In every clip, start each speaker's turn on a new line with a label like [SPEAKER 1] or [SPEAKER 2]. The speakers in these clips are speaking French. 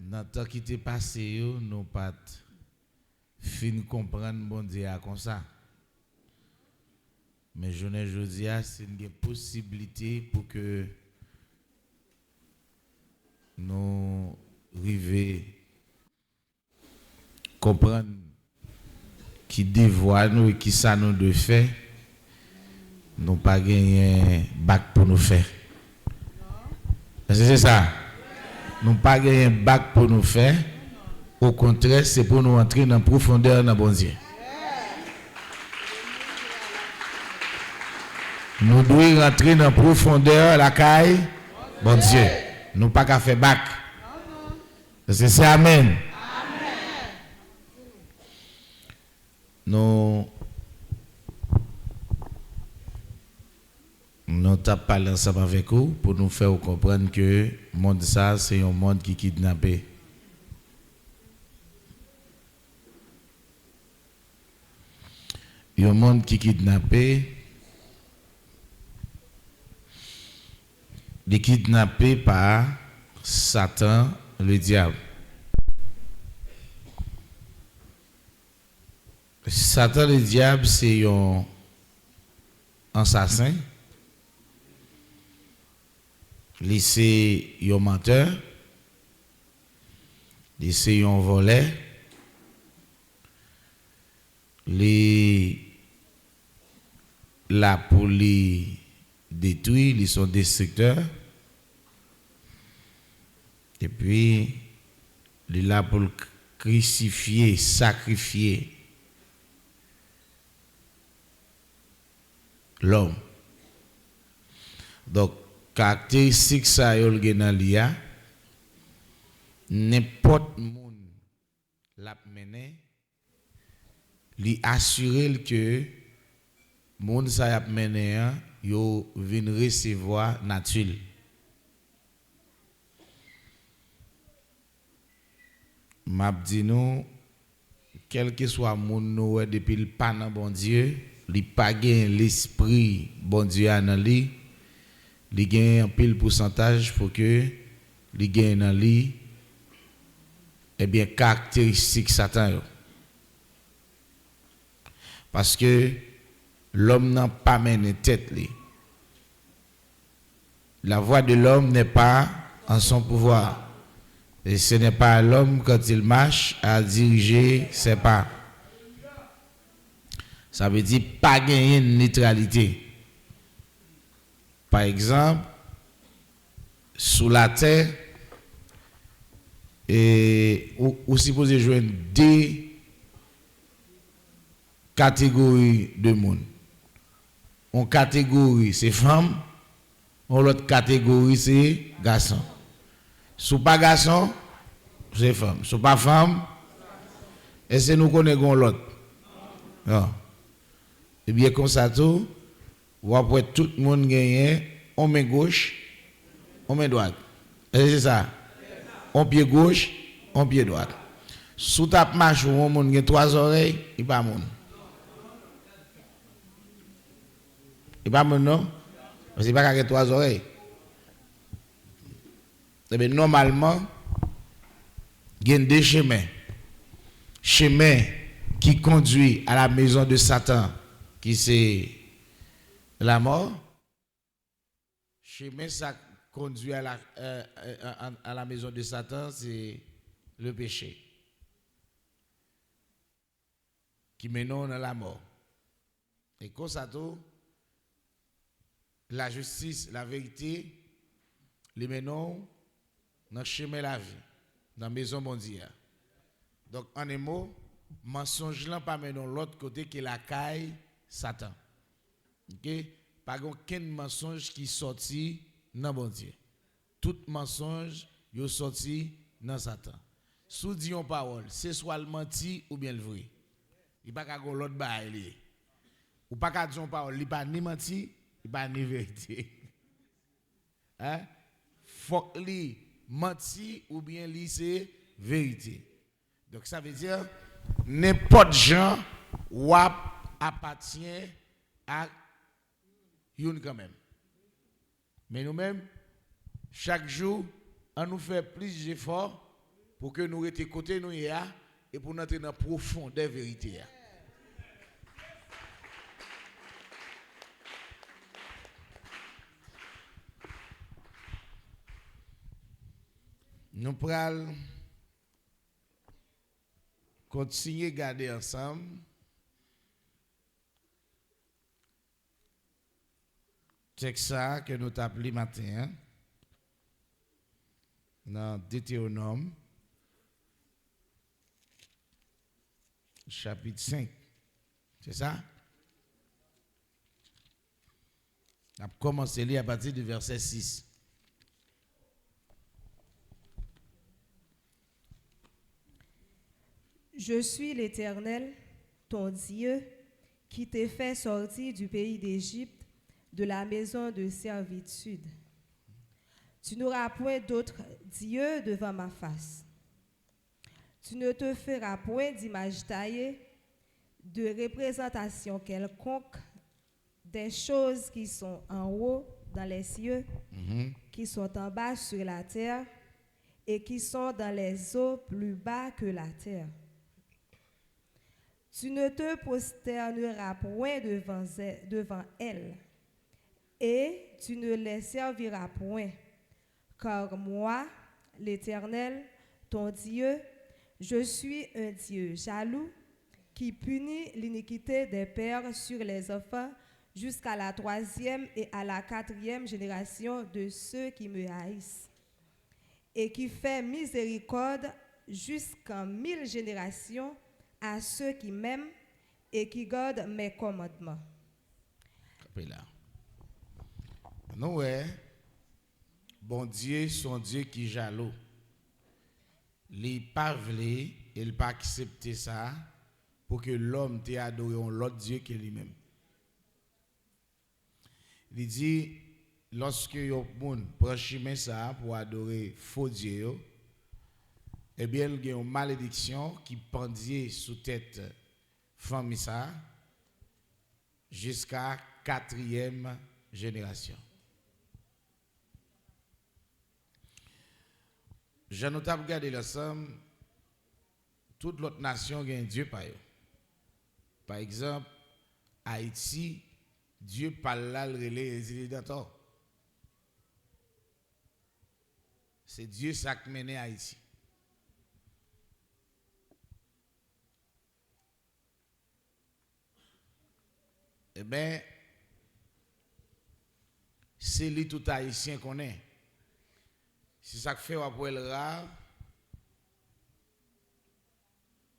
[SPEAKER 1] dans le temps qui t'est passé, nous pas fin comprendre bon Dieu comme ça. Mais je ne dis pas c'est une possibilité pour que nous arrivions comprendre qui dévoile nous et qui ça nous de faire. Nous pas gagné bac pour nous faire. C'est ça. Nous pas gagné bac pour nous faire. Au contraire, c'est pour nous entrer dans la profondeur dans bon Dieu. Nous devons rentrer dans la profondeur la caille bon Dieu. Nous pas qu'à faire bac. C'est amen. Nous t'avons parlé ensemble avec vous pour nous faire comprendre que le monde ça c'est un monde qui kidnappé. Il y a un monde qui kidnappé. Il est kidnappé par Satan, le diable. Satan, le diable, c'est un assassin. C'est un menteur. C'est un voleur. Là pour les détruire, ils sont destructeurs. Et puis, il est là pour le crucifier, sacrifier l'homme. Donc, caractéristique ça y a dans l'IA, n'importe monde l'a mené, lui assurer que monde ça y a mené yo vinn recevoir nature. M'a dit nous quel que soit monde nous depuis le pas dans bon Dieu, li pas gain l'esprit bon Dieu dans lui, li gain un pile pourcentage pour que li gain dans lui eh bien caractéristique Satan yo. Parce que l'homme n'a pas mené tête li. La voix de l'homme n'est pas en son pouvoir. Et ce n'est pas à l'homme quand il marche à diriger ses pas. Ça veut dire pas gagner une neutralité. Par exemple, sous la terre, et vous supposez joindre deux catégories de monde. Une catégorie c'est femme, une autre catégorie c'est garçon. Sous pas garçon, c'est femme. Sous pas femme, et c'est nous connaissons l'autre. Non. Et bien comme ça tout, ou après tout le monde gagne, on met gauche, on met droite. C'est ça. On pied gauche, on pied droite. Sous ta marche où on monde gagne trois oreilles, il pas monde. Il pas monde non? Parce qu'il pas gagne trois oreilles. Mais normalement, il y a deux chemins. Chemin qui conduit à la maison de Satan, qui c'est la mort. Chemin ça conduit à la maison de Satan, c'est le péché. Qui mène dans la mort. Et comme ça tout, la justice, la vérité, les menons dans le chemin de la vie, dans la maison mondiale. Donc, en un mot, mensonge là pas mener l'autre côté que la caille Satan. OK? Pas aucun mensonge qui sorti dans bon Dieu. Tout mensonge yo sorti dans Satan. Sous dit une parole, c'est soit le menti ou bien le vrai. Il pas ka gon l'autre bail. Ou pas ka dire une parole, il pas ni menti, il pas ni vérité. Hein? Faut li menti ou bien li c'est vérité. Donc ça veut dire n'importe gens ou appartient à une quand même. Mais nous-mêmes chaque jour on nous fait plus d'efforts pour que nous restions côté nous et pour nous entrer dans la profondeur vérité. Nous pourrons continuer à garder ensemble. C'est ça que nous t'appelons matin dans Deutéronome chapitre 5. C'est ça? On a commencé à lire à partir du verset 6.
[SPEAKER 2] Je suis l'Éternel, ton Dieu, qui t'ai fait sortir du pays d'Égypte, de la maison de servitude. Tu n'auras point d'autre Dieu devant ma face. Tu ne te feras point d'image taillée, de représentation quelconque des choses qui sont en haut dans les cieux, qui sont en bas sur la terre et qui sont dans les eaux plus bas que la terre. Tu ne te prosterneras point devant elles, et tu ne les serviras point, car moi, l'Éternel, ton Dieu, je suis un Dieu jaloux, qui punit l'iniquité des pères sur les enfants jusqu'à la 3e et à la 4e génération de ceux qui me haïssent, et qui fait miséricorde jusqu'en 1000 générations à ceux qui m'aiment et qui gardent mes commandements.
[SPEAKER 1] Nous, bon Dieu, son Dieu qui est jaloux. Il n'a pas voulu, il n'a pas accepté ça pour que l'homme t'ait adoré l'autre Dieu que lui-même. Il dit, lorsque yon moun prend chemin ça pour adorer faux Dieu, eh bien, il y a une malédiction qui pendait sous tête famille ça jusqu'à 4e génération. Je nous ai regardé l'ensemble, toute l'autre nation a un Dieu par eux. Par exemple, Haïti, Dieu parle là, le résident. C'est Dieu qui a mené Haïti. Eh bien, c'est lui tout haïtien qu'on est. C'est ça que fait après le rare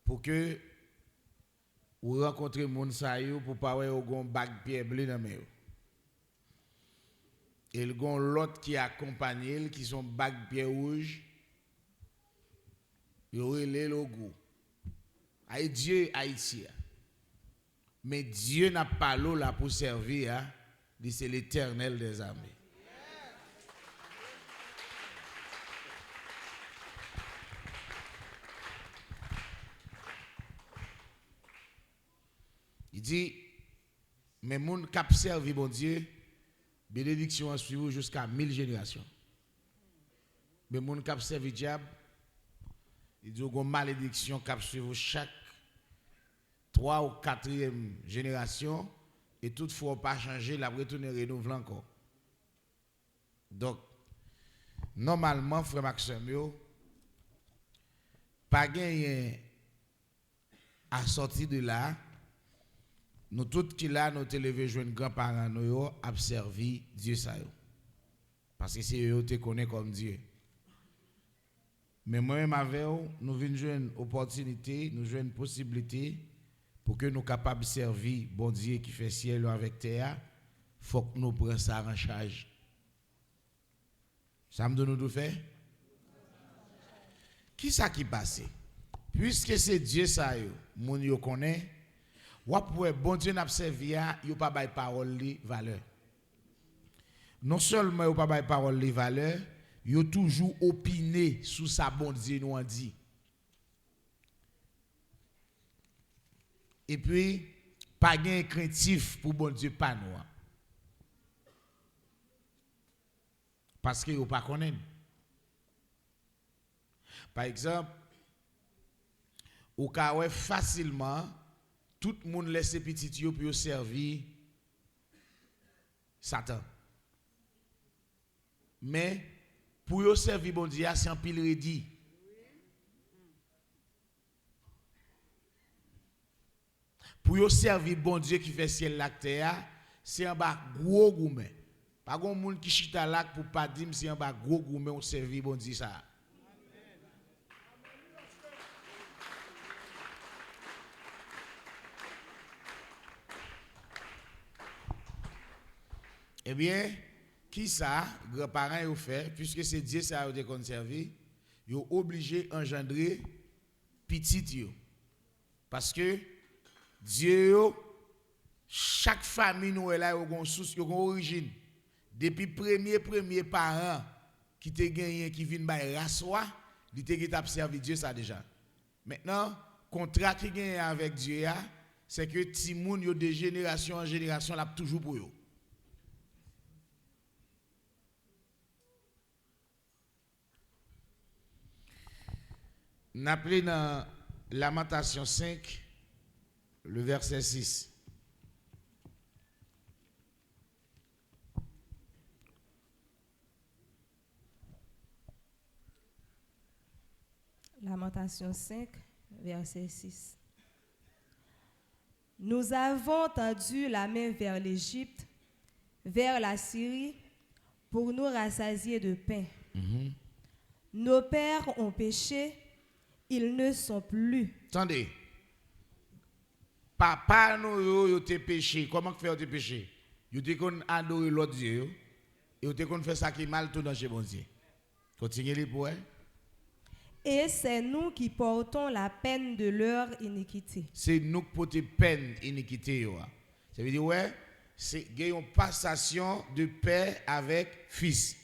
[SPEAKER 1] pour que vous rencontrez moun sa yo pour pas avoir un bac pierre bleu dans main. Et il y a l'autre qui accompagne qui sont bac pierre rouge. Il y a le logo. Aïe Dieu Haïti. Mais Dieu n'a pas l'eau là pour servir, c'est l'Éternel des armées. Il dit, mais moun k'ap servi bon Dieu, bénédiction en suivre jusqu'à 1000 générations. Mais moun k'ap servi diable, il dit une malédiction k'ap suivre chaque 3 ou 4e génération, et toutefois pas changer, la retourner renouveler encore. Donc, normalement, frère Maxime, pas gagné à sortir de là, nous tous qui là, nous te levé jeunes grands-parents, nous avons servi Dieu ça. Parce que c'est eux qui te connaissent comme Dieu. Mais moi-même avec eux, nous venons jouer une opportunité, nous jouer une possibilité pour que nous soyons capables de servir bon Dieu qui fait ciel avec terre. Il faut que nous prenions ça en charge. Ça me donne tout fait? Qui ça qui passe? Puisque c'est Dieu ça, mon yo connaît. Ou bon Dieu n'a servi a, yo pas bay parole li valeur. Non seulement yo pas bay parole li valeur, yo toujours opiné sous sa bon Dieu nous a dit. Et puis pas gain craintif pour bon Dieu pas nous. Parce que yo pas connaît. Par exemple, ou ka ouais facilement tout le monde laisse petit yo pour servir Satan. Mais pour yo servir bon Dieu, c'est un pile ready. Pour yo servir bon Dieu qui fait ciel la terre, c'est un bas gros gourmet. Pas grand monde qui chita là pour pas dire c'est un bas gros gourmet on servir bon Dieu ça. Eh bien, qui ça, grands-parents ont fait, puisque c'est Dieu ça a été conservé, ils ont obligé d'engendrer petit yo. Parce que Dieu, chaque famille nous est là, ils ont source, ils ont origine. Depuis premier parent qui te gagné, qui vient by rassoir, il te servi Dieu ça déjà. Maintenant, contrat qui gagne avec Dieu, c'est que Timoun yo de génération en génération là toujours pour eux. N'appelez dans Lamentation 5, le verset 6.
[SPEAKER 2] Lamentation 5, verset 6. Nous avons tendu la main vers l'Égypte, vers la Syrie, pour nous rassasier de pain. Nos pères ont péché, ils ne sont plus.
[SPEAKER 1] Attendez. Papa nous yo te péché. Comment faire te péché? Yo te kon adorer l'autre Dieu et yo te kon faire ça qui mal tout dans chez bon Dieu. Continuez les pour.
[SPEAKER 2] Et c'est nous qui portons la peine de leur iniquité.
[SPEAKER 1] C'est nous qui portons peine iniquité yo. Ça veut dire ouais, c'est une passation de père avec fils.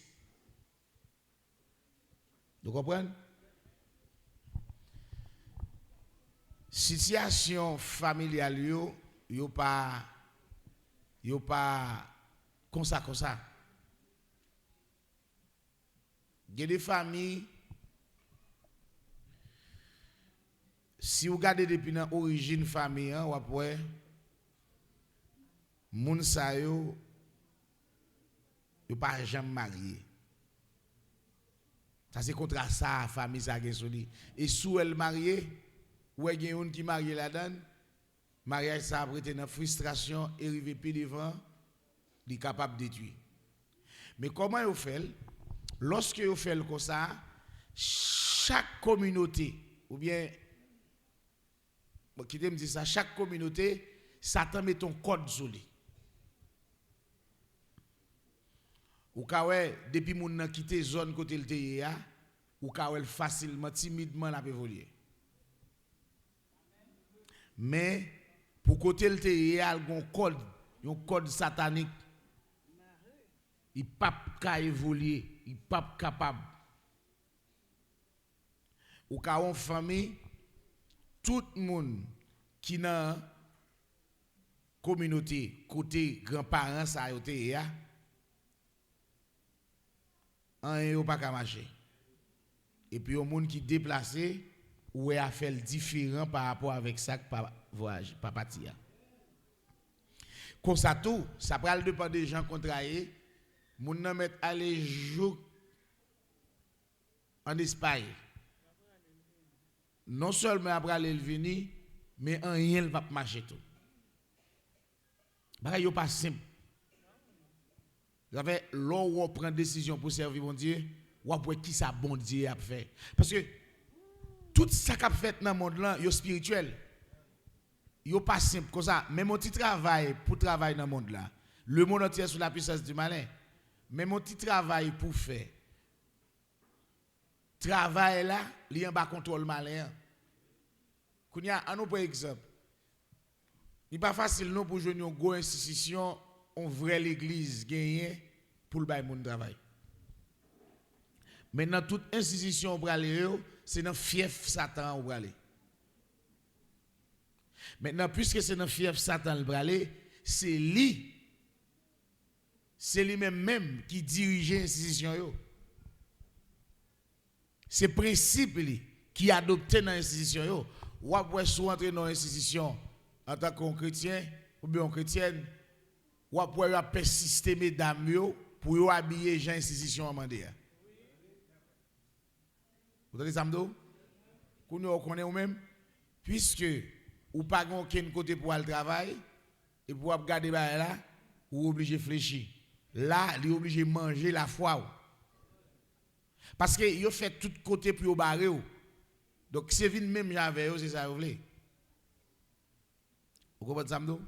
[SPEAKER 1] Vous comprenez? Situation familiale yo pas comme ça. Il y a des familles, si vous regardez depuis l'origine famille, ou après, moun sa yo pas jamais marié. Ça c'est contre ça famille ça gen soli. Et sous elle mariée, ou il y a une qui marie là-dedans, mariage ça a prêté dans frustration et arrivé plus devant, il est capable de détruire. Mais comment vous faites? Lorsque vous faites comme ça, chaque communauté, ou bien, qui me dit ça, chaque communauté, Satan met ton code sur lui. Ou ka ouais, depuis moun nan quitté zone côté le TIA, ou ka ouais facilement, timidement la évoluer. Mais pour côté le TIA, il y a un code satanique. Il n'est pas évoluer, il n'est pas capable. Ou ka en famille, tout le monde qui dans communauté côté grands-parents ça a été un yo pas ka marcher. Et puis au monde qui déplacé ou a fait différent par rapport avec ça que voyage pas partir. Comme ça tout, ça pral dépend des gens contrariés, moun nan met aller jour en Espagne. Non seulement après aller venir, mais en rien va marcher tout. Bagay yo pas simple. Vous savez, là où on prend décision pour servir mon Dieu, ou après qui ça bon Dieu a fait. Parce que tout ça qu'a fait dans le monde là, yo spirituel. Yo pas simple comme ça. Même mon petit travail pour travailler dans le monde là. Le monde entier est sous la puissance du malin. Mais mon petit travail pour faire. Travail là, il y a un contrôle malin. Kounya, à nous par exemple. Il n'est pas facile non pour jouer une grosse institution, une vraie l'église gagnée pour le bail mon travail. Maintenant toute institution pour aller, c'est dans fief Satan pour aller. Maintenant puisque c'est dans fief Satan pour aller, c'est lui même qui dirige l'institution yo. C'est principe qui adopté dans l'institution yo. Ou après sous entrer dans l'institution en tant que chrétien ou bien chrétienne, ou après persister mesdames yo pour yo habiller gens institution amandé. Vous entendez ça m'do? Qu'on connaît ou même puisque ou pas aucun côté pour aller travail et pour regarder là ou obligé fléchir. Là, il est obligé de manger la foi. Parce que il fait tout côté pour barrer. Donc c'est vin même j'avais c'est ça vous voulez. Vous comprenez ça m'do?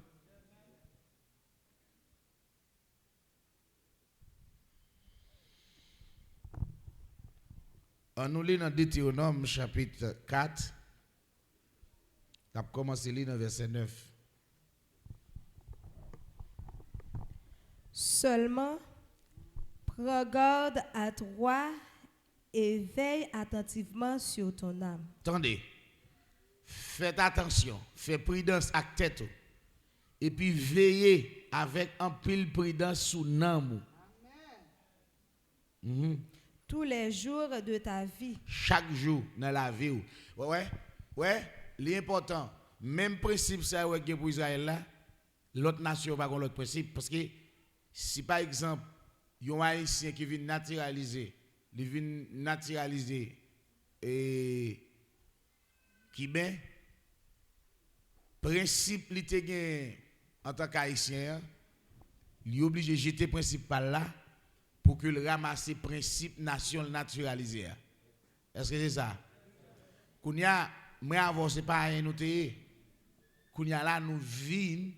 [SPEAKER 1] On nous lit dans Deutéronome chapitre 4. On a commencé à lire dans verset 9.
[SPEAKER 2] Seulement, prends garde à toi et veille attentivement sur ton âme.
[SPEAKER 1] Attendez. Faites attention, faites prudence à tête. Et puis veillez avec un pile prudence sous l'âme.
[SPEAKER 2] Tous les jours de ta vie.
[SPEAKER 1] Chaque jour dans la vie. Ouais, l'important, même principe ça ouais pour Israël là, l'autre nation pas l'autre principe parce que si par exemple, il y a un haïtien qui vient naturaliser, et qui ben principe li te gen en tant qu'haïtien, il est obligé de jeter principe par là pour que le ramasse principe nation naturalisé. Est-ce que c'est ça? Kounya, moi avant c'est pas un noté. Kounya là nous vîmes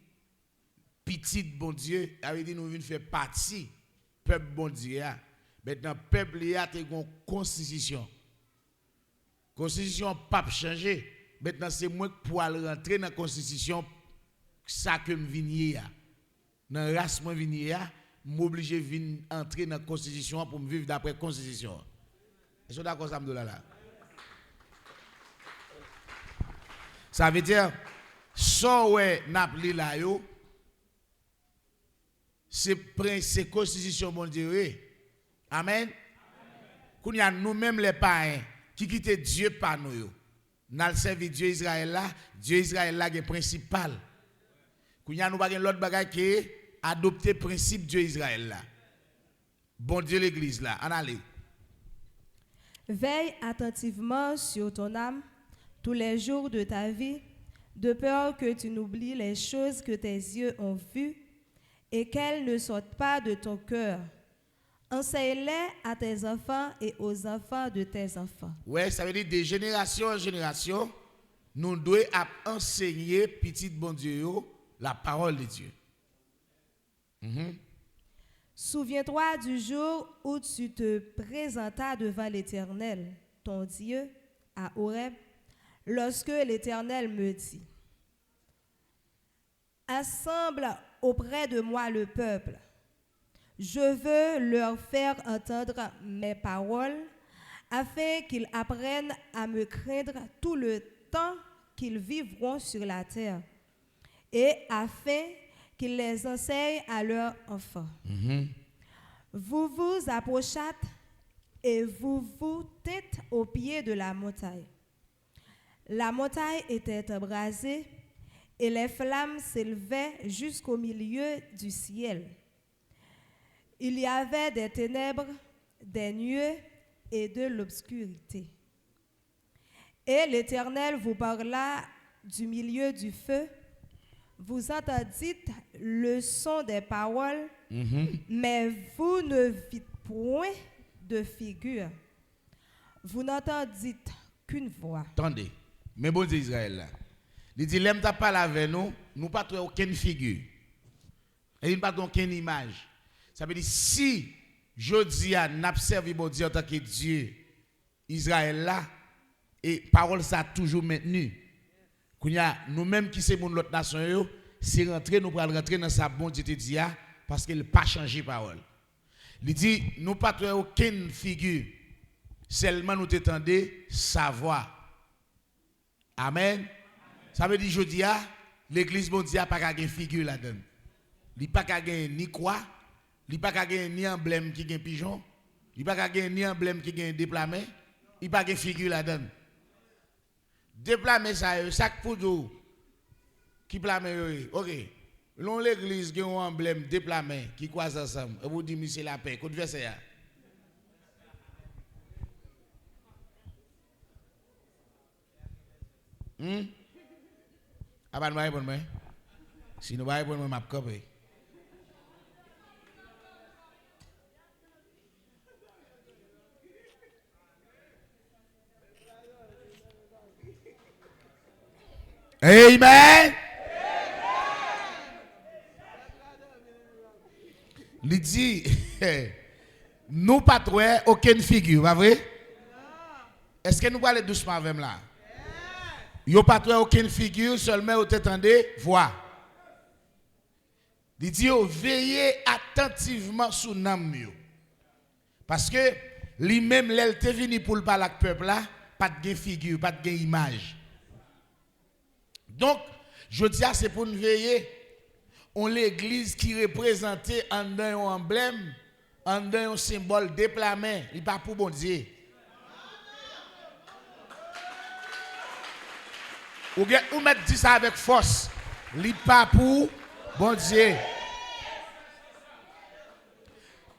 [SPEAKER 1] petit bon Dieu, avait dit nous vîmes faire partie peuple bon Dieu. Maintenant peuple y a une constitution. Constitution pas changer. Maintenant c'est moi pour aller rentrer dans la constitution ça que me vinier. Dans race moi vinier, m'obligé venir entrer dans la constitution pour me vivre d'après la constitution. Est-ce que d'accord ça me là? Ça veut dire so ouais n'apli là yo c'est constitution bon Dieu. Amen. Qu'on y a nous-mêmes les parents qui quittent Dieu par nous. Nous servi Dieu Israël là, Dieu Israël là est principal. Qu'on y a nous pas l'autre bagage qui adopter principe Dieu Israël là. Bon Dieu l'église là, en allez.
[SPEAKER 2] Veille attentivement sur ton âme tous les jours de ta vie, de peur que tu n'oublies les choses que tes yeux ont vues et qu'elles ne sortent pas de ton cœur. Enseigne-les à tes enfants et aux enfants de tes enfants.
[SPEAKER 1] Ouais, ça veut dire de génération en génération, nous devons enseigner petit bon Dieu la parole de Dieu.
[SPEAKER 2] Souviens-toi du jour où tu te présentas devant l'Éternel, ton Dieu, à Horeb, lorsque l'Éternel me dit: assemble auprès de moi le peuple. Je veux leur faire entendre mes paroles afin qu'ils apprennent à me craindre tout le temps qu'ils vivront sur la terre et afin qu'ils les enseignent à leurs enfants. Vous vous approchâtes et vous vous tîtes au pied de la montagne. La montagne était embrasée et les flammes s'élevaient jusqu'au milieu du ciel. Il y avait des ténèbres, des nuées et de l'obscurité. Et l'Éternel vous parla du milieu du feu. Vous entendîtes le son des paroles, mais vous ne vîtes point de figure. Vous n'entendîtes qu'une voix.
[SPEAKER 1] Attendez, mais bon Dieu Israël là, il dit l'aime t'a pas avec nous, nous pas trouver aucune figure. Et il pas aucune image. Ça veut dire si je dis à n'observer bon Dieu en tant que Dieu Israël là et parole ça toujours maintenu. Nous-mêmes qui sommes l'autre nation, c'est rentrer, nous allons rentrer dans sa bon Dieu te dit parce qu'il n'a pas changé parole. Il dit, nous pas trouver aucune figure, seulement nous t'étendez sa voix. Amen. Ça veut dire, je dis, l'église bon Dieu n'a pas qu'à figure là-dedans. Il n'a pas qu'à ni quoi, il n'a pas qu'à ni emblème qui est pigeon, il n'a pas qu'à ni emblème qui est déplacé. il n'y a pas de figure là-dedans. Déplamer ça, chaque poudre qui plame, ok. L'on l'église qui a un emblème déplacé qui croise ensemble. Et vous dites, c'est la paix. Qu'est-ce que c'est ça? Ah, bah, nous allons répondre. Si nous allons répondre, je vais copier. Amen. Il dit, nous pas trouver aucune figure, pas vrai? Est-ce que nous parlons doucement avec là? Yo pas trouvé aucune figure, seulement vous attendez voix. Il dit, veillez attentivement sur nous. Parce que lui-même, l'elle est venu pour le parler avec le peuple là, pas de figure, pas de image. Donc, je dis, c'est pour nous veiller. On l'église qui représente en un emblème, en un symbole déplacé, il n'est pas pour bon Dieu. Ou mettre dit ça avec force, il n'est pas pour bon Dieu.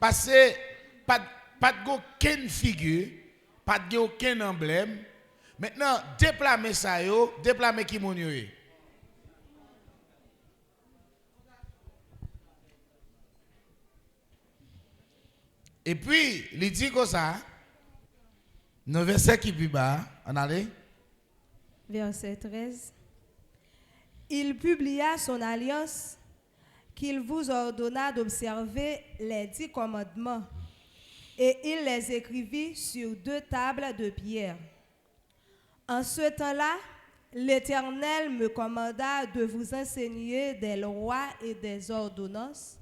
[SPEAKER 1] Parce que pas de aucune figure, pas de aucun emblème. Maintenant, déplacer ça, déplacer qui mon yo. Et puis, il dit comme ça, dans le verset qui est plus bas, on allait.
[SPEAKER 2] Verset 13. Il publia son alliance qu'il vous ordonna d'observer les 10 commandements, et il les écrivit sur 2 tables de pierre. En ce temps-là, l'Éternel me commanda de vous enseigner des lois et des ordonnances,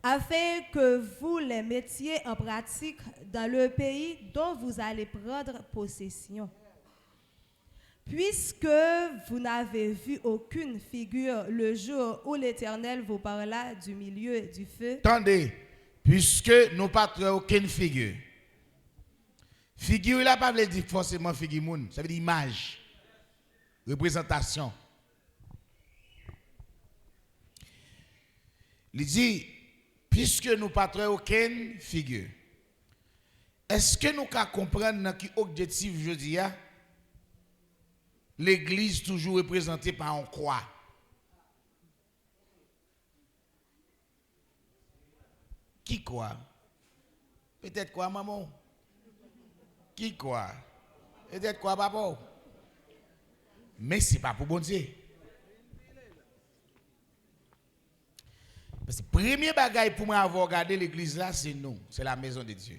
[SPEAKER 2] afin que vous les mettiez en pratique dans le pays dont vous allez prendre possession. Puisque vous n'avez vu aucune figure le jour où l'Éternel vous parla du milieu du feu.
[SPEAKER 1] Attendez, puisque nous pas aucune figure. Figure là pas veut dire forcément figure moun, ça veut dire image, représentation. Il dit, puisque nous pas aucune figure, est-ce que nous pouvons comprendre dans quel objectif je dis l'église toujours représentée par un croix? Qui croit? Peut-être quoi, maman? Qui croit? Peut-être quoi, papa? Mais ce n'est pas pour bon Dieu. Parce que le premier bagage pour moi avoir regardé l'église là, c'est nous. C'est la maison de Dieu.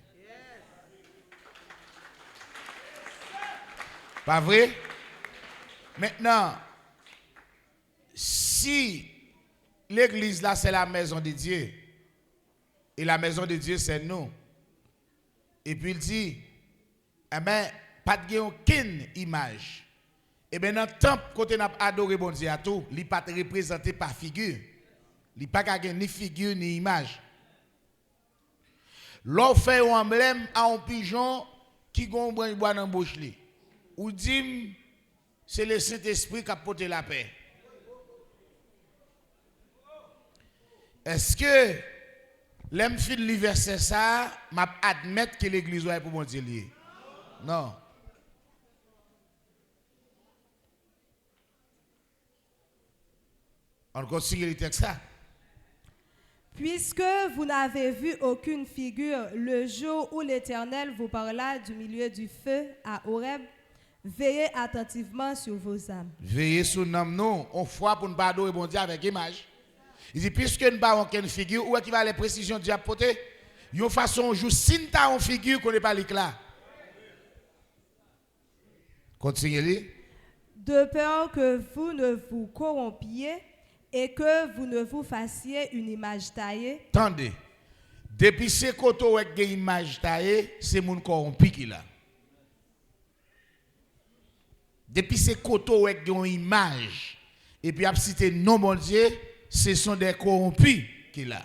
[SPEAKER 1] Pas vrai? Maintenant, si l'église là, c'est la maison de Dieu, et la maison de Dieu, c'est nous, et puis il dit, eh bien, pas de aucune image. Et bien, dans le temple, quand on a adoré bon Dieu à tout, il n'est pas représenté par figure. Il n'y a pas ni figure ni image. L'on fait un emblème à un pigeon qui a un bois dans la bouche. Ou dit, c'est le Saint-Esprit qui a porté la paix. Est-ce que l'homme fin de verset ça, m'a admettre que l'église est pour mon Dieu? Non. On continue le texte ça.
[SPEAKER 2] Puisque vous n'avez vu aucune figure le jour où l'Éternel vous parla du milieu du feu à Horeb, veillez attentivement sur vos âmes.
[SPEAKER 1] Veillez sur nous âmes, non. On foi pour ne pas adorer bon Dieu avec image. Il dit, puisque nous n'avons aucune figure, où est-ce qu'il va les précisions Dieu apporter? Il y a une façon, jour, si nous avons une figure, qu'on n'est pas l'éclat. Continuez.
[SPEAKER 2] De peur que vous ne vous corrompiez et que vous ne vous fassiez une image taillée.
[SPEAKER 1] Attendez. Depuis ce côté où il y a une image taillée, c'est mon corrompu qui là. Depuis ce côté où il y a une image, et puis à citer non mon Dieu, ce sont des corrompus qui là.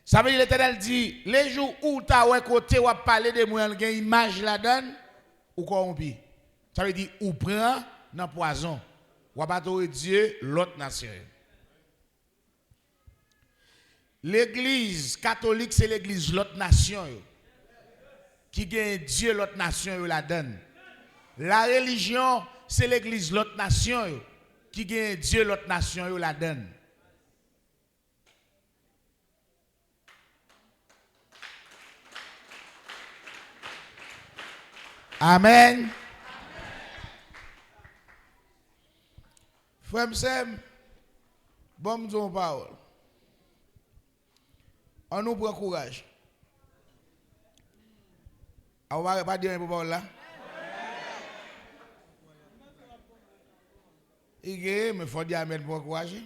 [SPEAKER 1] Ça veut dire l'Éternel dit, les jours où tu as côté ou parler de moi, il y a une image là-dedans, ou corrompu. Ça veut dire, ou prend dans poison, ou pas Dieu l'autre nation. L'église catholique, c'est l'église l'autre nation qui gagne Dieu l'autre nation la donne. La religion, c'est l'église l'autre nation qui gagne Dieu l'autre nation la donne. Amen. Frère Sem, bon me dire parole. On nous prend courage. On va pas dire un peu là. Mais faut dire amen pour encourager.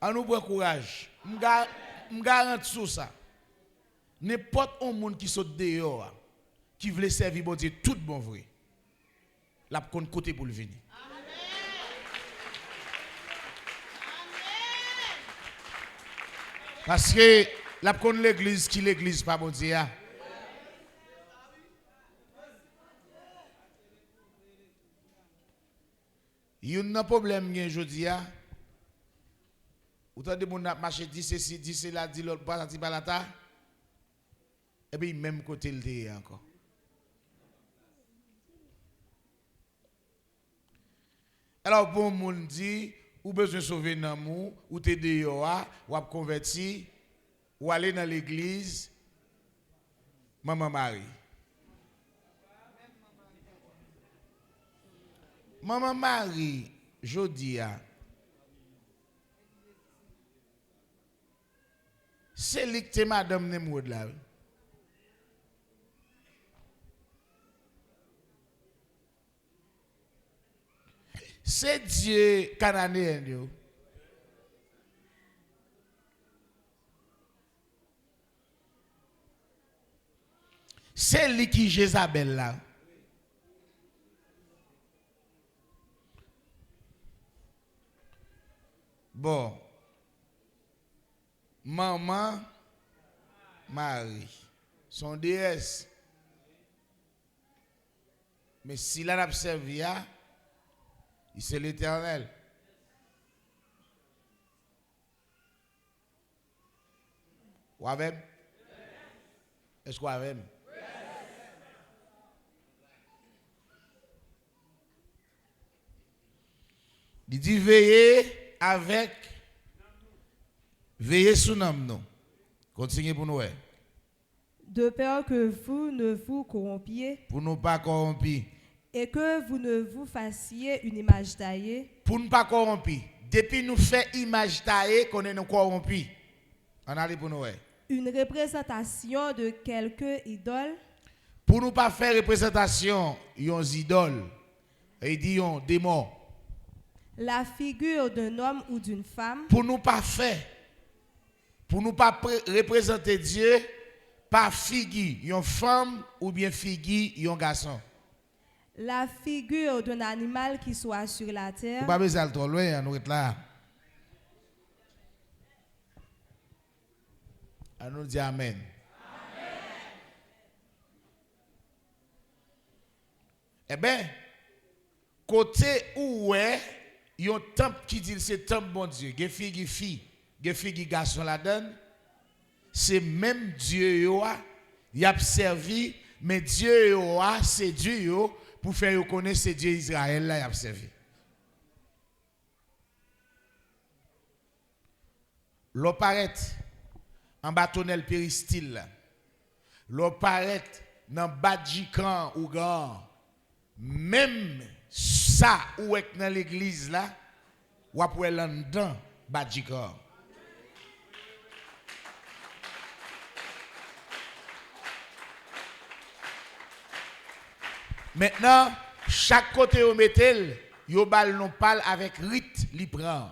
[SPEAKER 1] On nous prend courage. Je garantis sur ça. N'importe un monde qui saute dehors, qui veut servir bon Dieu, tout bon vrai. La compte côté pour le venir. Parce que la compte l'église qui l'église pas bon Dieu. Il y a un problème aujourd'hui. Ou t'as des gens qui marché 10 ceci, 10 cela, 10 l'autre, pas la balata. Et puis même côté le dé encore. Alors pour moun dit ou besoin sauver l'amour ou te dehors ou converti ou aller dans l'église maman Marie. Maman Marie jodia c'est licté madame Nemrod là. C'est Dieu cananéen. C'est lui qui Jézabel là. Bon. Maman Marie. Son déesse. Mais si là n'a servi, c'est l'Éternel. Ou avec? Est-ce qu'on avec? Il dit veillez avec, veillez sous nous. Continuez pour nous.
[SPEAKER 2] De peur que vous ne vous corrompiez.
[SPEAKER 1] Pour ne pas corrompre.
[SPEAKER 2] Et que vous ne vous fassiez une image taillée.
[SPEAKER 1] Pour ne pas corrompre. Depuis nous fait image taillée, qu'on est nous corrompu. On allait pour nous.
[SPEAKER 2] Une représentation de quelque idole.
[SPEAKER 1] Pour ne pas faire représentation, yon idole. Il dit yon démon.
[SPEAKER 2] La figure d'un homme ou d'une femme.
[SPEAKER 1] Pour nous pas faire. Pour nous pas représenter Dieu par figure, yon femme ou bien figure, yon garçon.
[SPEAKER 2] La figure d'un animal qui soit sur la terre.
[SPEAKER 1] Vous pas besoin de trop loin, nous sommes là. On nous dit amen. Eh bien, côté où est, il y a un temple qui dit c'est temple bon Dieu. Il y a fille, il y a fille garçon la donne. C'est même Dieu il a servi, mais Dieu c'est Dieu pour faire reconnaître c'est Dieu Israël là il a servi. L'eau paraît en bâtonnel péristyle. L'eau paraît dans badjikan ou grand. Même ça ou est dans l'église là, ou après l'endant badjikan. Maintenant, chaque côté où mettez, yo bal non parle avec rite li prend.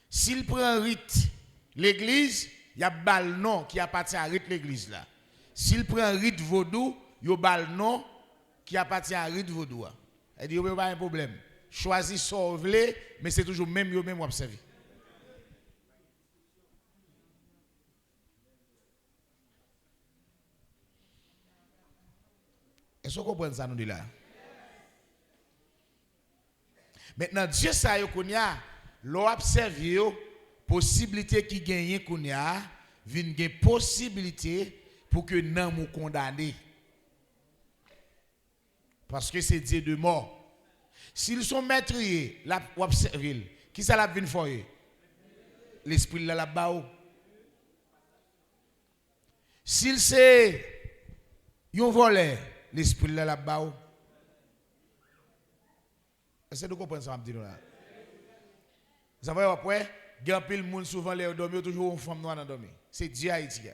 [SPEAKER 1] S'il prend rite l'église, il y a bal non qui appartient à rite l'église là. S'il prend rite vaudou, yo bal non qui appartient à rite vaudou. Et dit yo pas un problème. Choisis sauver, mais c'est toujours même yo même observer. Est-ce que vous comprenez ça nous dit là? Maintenant, Dieu ça yo kounya, l'on observe yo, possibilité qui gagne kounya, vinn gen possibilité pour que nan mou condamné. Parce que c'est Dieu de mort. S'ils sont meurtriers, la observe, qui ça la vinn faire? L'esprit là la ba. S'il c'est yon voleur, l'esprit là la ba. Est-ce que vous comprenez ça, me là? Vous savez après, il y a pile monde souvent les dormir toujours une femme noire dans dormir. C'est Dieu Haïti.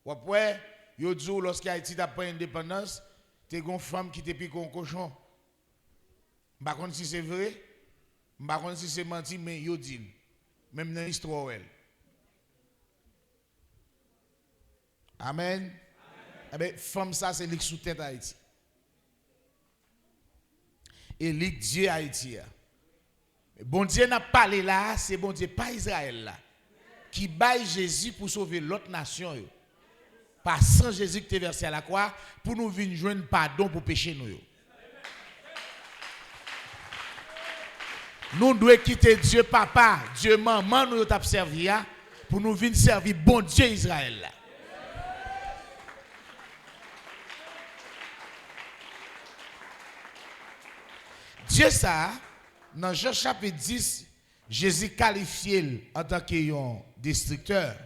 [SPEAKER 1] Après, yo dit lorsque Haïti a pris indépendance, t'es une femme qui te pique un cochon. Par contre si c'est vrai, par contre si c'est menti mais yo dit même dans l'histoire elle. Amen. Eh ben femme ça c'est lik sous tête Haïti. Et lik Dieu Haïti. Bon Dieu n'a pas parlé là, c'est bon Dieu pas Israël là qui baille Jésus pour sauver l'autre nation yo. Par sang Jésus qui est versé à la croix pour nous venir joindre pardon pour pécher nous. Nous devons quitter Dieu papa, Dieu maman nous t'a servi pour nous venir servir bon Dieu Israël. Dieu ça dans Jean chapitre 10, Jésus qualifié en tant que destructeur,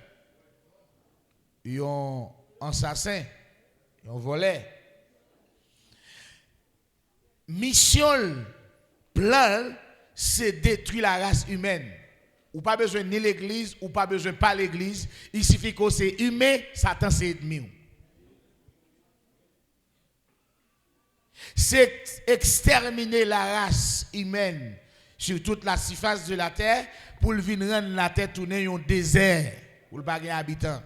[SPEAKER 1] un assassin, un voleur. Mission plan c'est détruire la race humaine. Ou pas besoin ni l'église, ou pas besoin pas l'église, il suffit que c'est humain, Satan c'est ennemi. C'est exterminer la race humaine sur toute la surface de la terre pour venir rendre la terre tourner un désert pour le pas gagner habitants.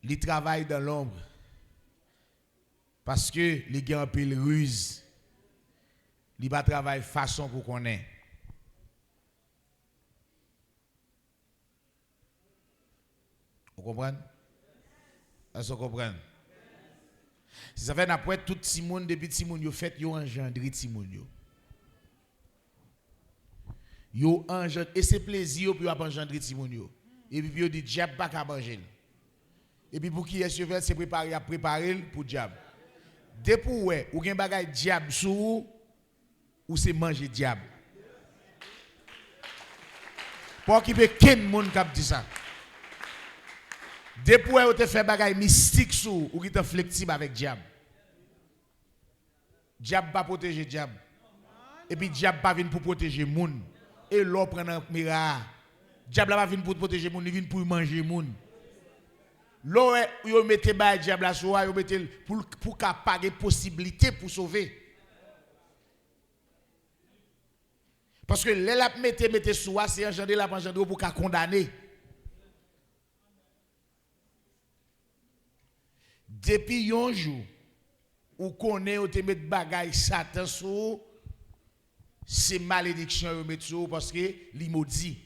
[SPEAKER 1] Il travaille dans l'ombre parce que les gens ont pile ruse. Il va travailler façon pour qu'on ait. Vous comprenez? Est-ce que vous comprenez? Si ça fait après tout Simone depuis Simone yo fait yo engendré Simone yo. Yo engendré et c'est plaisir pour engendrer Simone yo. Et puis yo dit diable pas ka manger. Et puis pour qui est cheval c'est préparer à préparer pour diable. Depuis ouais ou gen bagay diable sou ou c'est manger diable. Pour qui peut ken moun k'ap dit ça. Depuis où tu fais bagay mystique sous ou qui te flexible avec diable. Diable pas protéger diable. Et puis diable pas vient pour protéger moun. Et l'on prend un miracle. Diable pas vient pour protéger moun, il vient pour manger moun. L'on yo mette ba diable là sous yo mette pour capable possibilité pour sauver. Parce que les la mette sous c'est engendrer la engendrer pour condamner. Depuis un jour, ou connaît ou te met bagay Satan sous, c'est malédiction ou met sous parce que li maudit.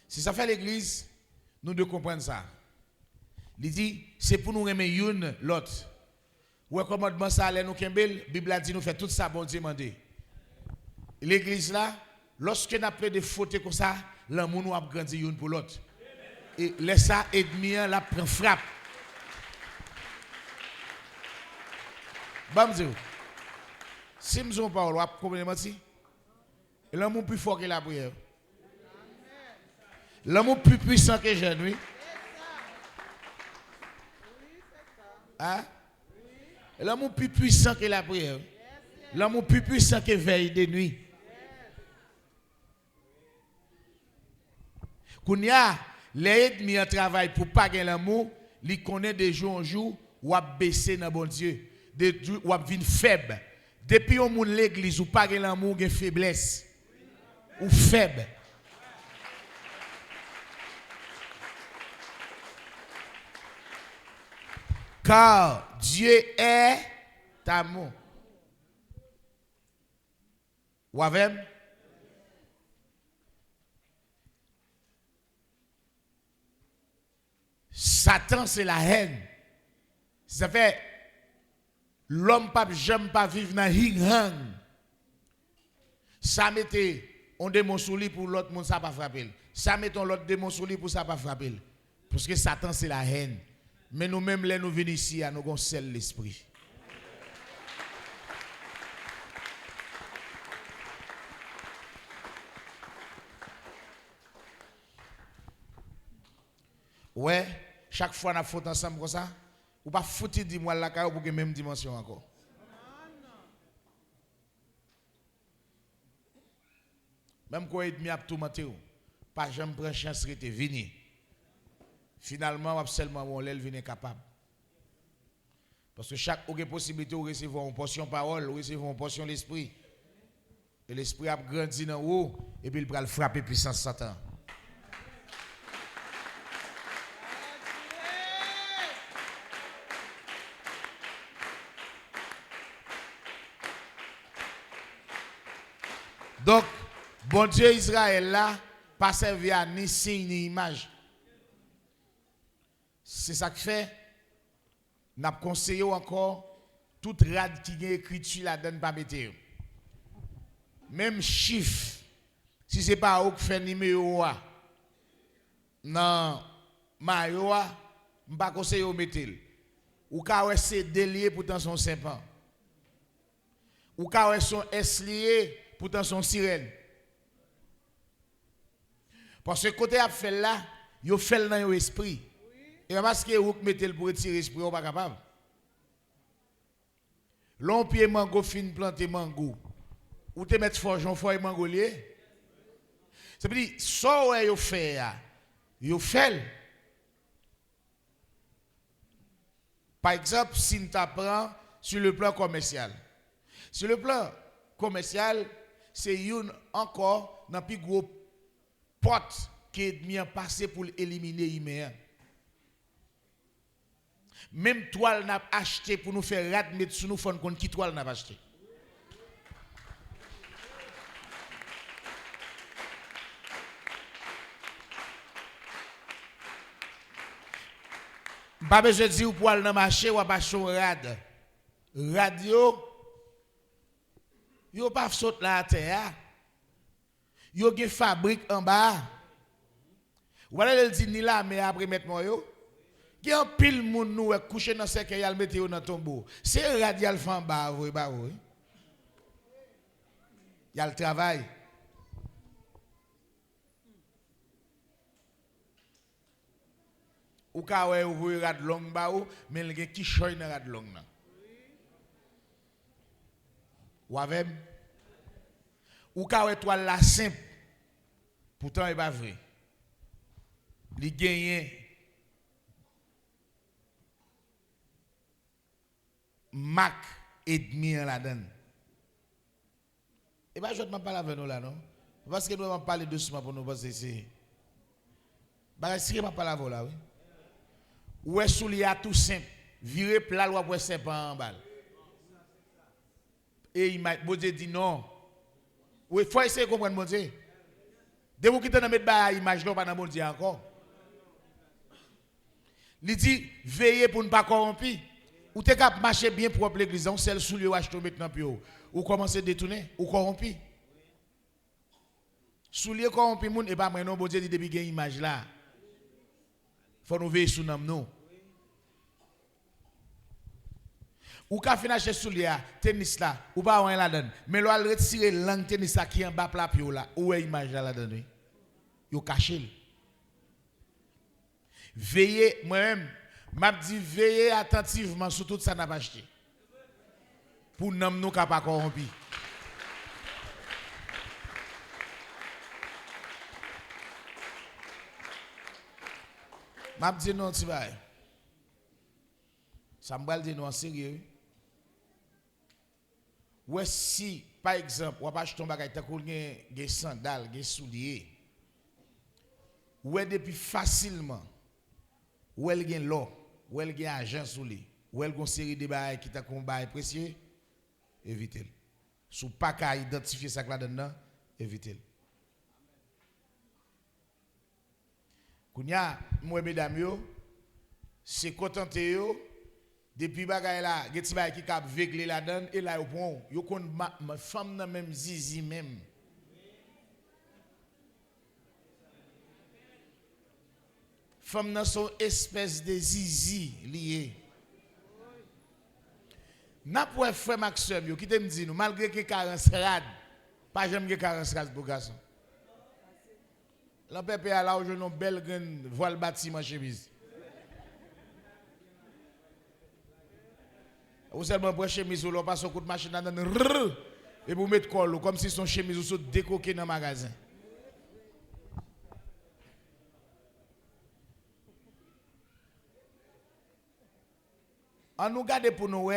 [SPEAKER 1] Si ça fait l'église, nous devons comprendre ça. Il dit, c'est pour nous aimer une l'autre. Ou commandement ça allait nous kembel, Bible a dit nous fait tout ça bon Dieu mandé. L'église là, lorsque nous avons des fautes comme ça, l'amour nous a grandi une pour l'autre. Et laisse ça ennemi la prend frappe. Bam dire. Si nous avons parole, combien menti? L'amour plus fort que la prière. L'amour plus puissant que jeune, oui. Hein? L'amour plus puissant que la prière. L'amour plus puissant que veille de nuit. Kounya les ennemis en travail pour pas gagner l'amour, ils connaissent de jour en jour ou a baisser dans bon Dieu, ou a venir faible. Depuis on moun l'église ou pas gagner l'amour, gagne faiblesse ou faible. Car Dieu est amour. Ou avec? Satan, c'est la haine. Ça fait, l'homme pas jamais pas vivre dans hing-hang. Ça mettait un démon sous lui pour l'autre monde, ça pas frapper. Ça mettons l'autre démon sous lui pour ça pas frapper. Parce que Satan, c'est la haine. Mais nous-mêmes, là, nous venons ici, nous avons seul l'esprit. Ouais, chaque fois nous faisons ensemble comme ça, ou pas foutre dis-moi la caille pour que même dimension encore. Même quand il a tout monté, pas jamais prendre chance de venir. Finalement, on seulement on l'aile venir capable. Parce que chaque possibilité de recevoir une portion de parole, de recevoir une portion de l'esprit. Et l'esprit a grandi dans haut et puis il va frapper puissance Satan. Donc, bon Dieu Israël là, pas servi à ni signe ni image. C'est ça que fait, n'a conseillé encore, toute rade qui est écriture la donne pas mettre. Même chiffre, si ce n'est pas où fait numéro A, non, maillot A, je ne pas conseiller au mettre. Ou quand c'est délié pourtant son serpent. Ou quand son S lié pourtant son sirène. Parce que côté a fait là, yo fait dans yo esprit. Et parce que vous mettez pour retirer l'esprit, on pas capable. L'on pied mango fin planter mango. Ou te mettre forgeon foy mango lié. Ça veut dire ça ouais yo fait yo fait. Par exemple, si nous t'apprend sur le plan commercial. Sur le plan commercial, c'est une encore dans plus gros porte qui est bien passé pour éliminer l'humain. Même toile n'a acheté pour nous faire rat mettre sous nous fond qu'on qui toile n'a acheté. Pas besoin de dire pour aller dans marché ou pas acheter rad. Radio yo pas saute la terre. Yo gen fabrique en bas. Voilà le dit ni là mais après mettre moi yo. Gen un pile moun nou couché dans cercueil al mettre yo dans tombeau. C'est radial fan bas oui ba oui. Y a le travail. Ou ka wè ouvrir rad long ba ou, mais il gen ki choy dans rad long nan. Ou avem? Ou ka wè toile la simple. Pourtant il pas vrai. Li genyen Mac et demi en la donne. Et pas je ne parle avec nous là non. Parce que nous allons parler doucement pour nous parce que c'est bah si je parle avec là oui. Ou est soulier tout simple, virer plat ou pour serpent en balle. Et il m'a dit non. Oui, faut essayer de comprendre mon Dieu. De vous quitter dans mettre ba image là pas dans mon Dieu encore. Il dit veillez pour ne pas corrompre. Ou t'es capable marcher bien propre l'église, on celle soulier ou acheter maintenant puis ou commencer à détourner ou corrompu. Soulier corrompu moun et pas moi non bon Dieu dit depuis gain image là. Faut nous veiller sur nous. Ou ka fin acheter soulier tennis là ou pas on la donne. Mais là retirer langue tennis là qui en bas plat pio là ou est image là la donne. Yo caché. Veillez moi-même m'a dit veillez attentivement sur tout ça n'a pas acheté. Pour nous ka pas corrompu. M'a dit non, tu vas. Ça me dit non en sérieux. Ouais, si, par exemple, on va acheter un bagage, tu as des sandales, des souliers. Ouais, depuis facilement, où elle gagne l'eau, où elle gagne argent sous lui. ou elle a une série de bails qui t'a combat précieux, évitez-le. Si vous pas qu'à identifier ça là-dedans, évitez-le. Kounya, moi mesdames yo, c'est contenté yo depuis bagay là, get ti bagay qui cap véglé là-dedans et là yo pon, yo kon ma femme nan même zizi même. Femme nan son espèce de zizi lié. N'a pas frère Maxime yo qui te me dit nous malgré que carence rad, pas jamais que carence rad pour garçon. La pépé là où je non belle graine voile bâtiment chemise. Ou seulement pour chemise ou l'on passe un coup de machine dans et pour mettre col comme si son chemise ou se décoqué dans le magasin. On nous garde pour nous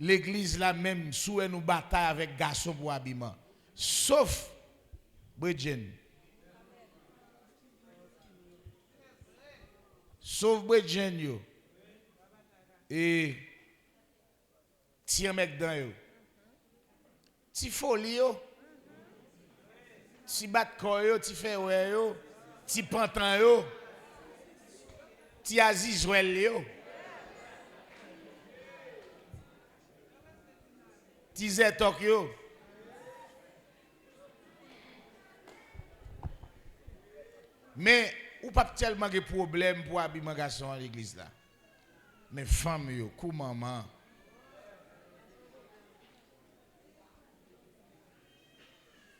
[SPEAKER 1] l'église là même sous nous bataille avec garçon pour habillement. Sauf Bridgen. Sauf Bridgen yo. Et ti mec dans yo. Ti folie yo. Ti bat corps yo, ti fait yo, ti pantan yo. Ti azizwel yo. Ti zetok yo. Mais ou pas tellement de problème pour habillement garçon à l'église là. Mais femme yo, kou maman.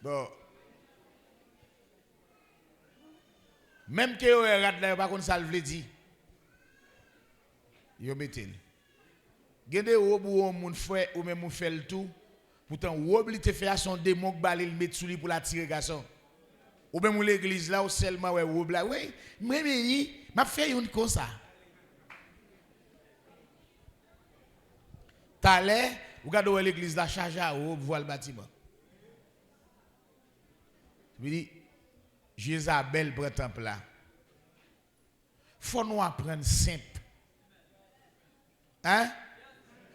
[SPEAKER 1] Bon. Même que yo rat là pas kon ça le vle di. Yo metel. Gende robe ou moun frère ou même moun fait le tout. Pourtant robe li te fait à son démon balil met sou li pour la tirer garçon. Ou même l'église là ou seulement ouais robe là. Oui, moi m'a fait une comme ça. T'allais, vous regardez l'église là charge à robe voile bâtiment. Je dis Jézabel prend temple là. Faut nous apprendre simple. Hein?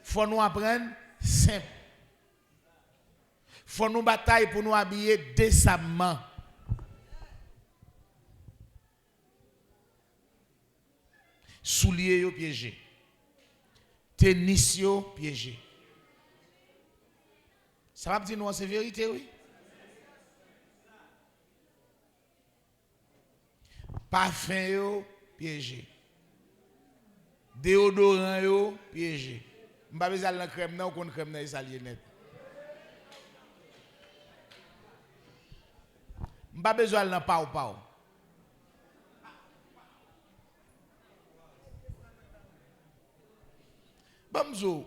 [SPEAKER 1] Faut nous apprendre simple. Faut nous batailler pour nous habiller décemment. Souliers yo piégé. Tennis yo piégé. Ça va dire nous c'est vérité oui. Parfum yo piégé. Déodorant yo piégé. M'pa besoin la crème nan ou kon crème nan salé net. M'pa besoin la pao. Bamzo,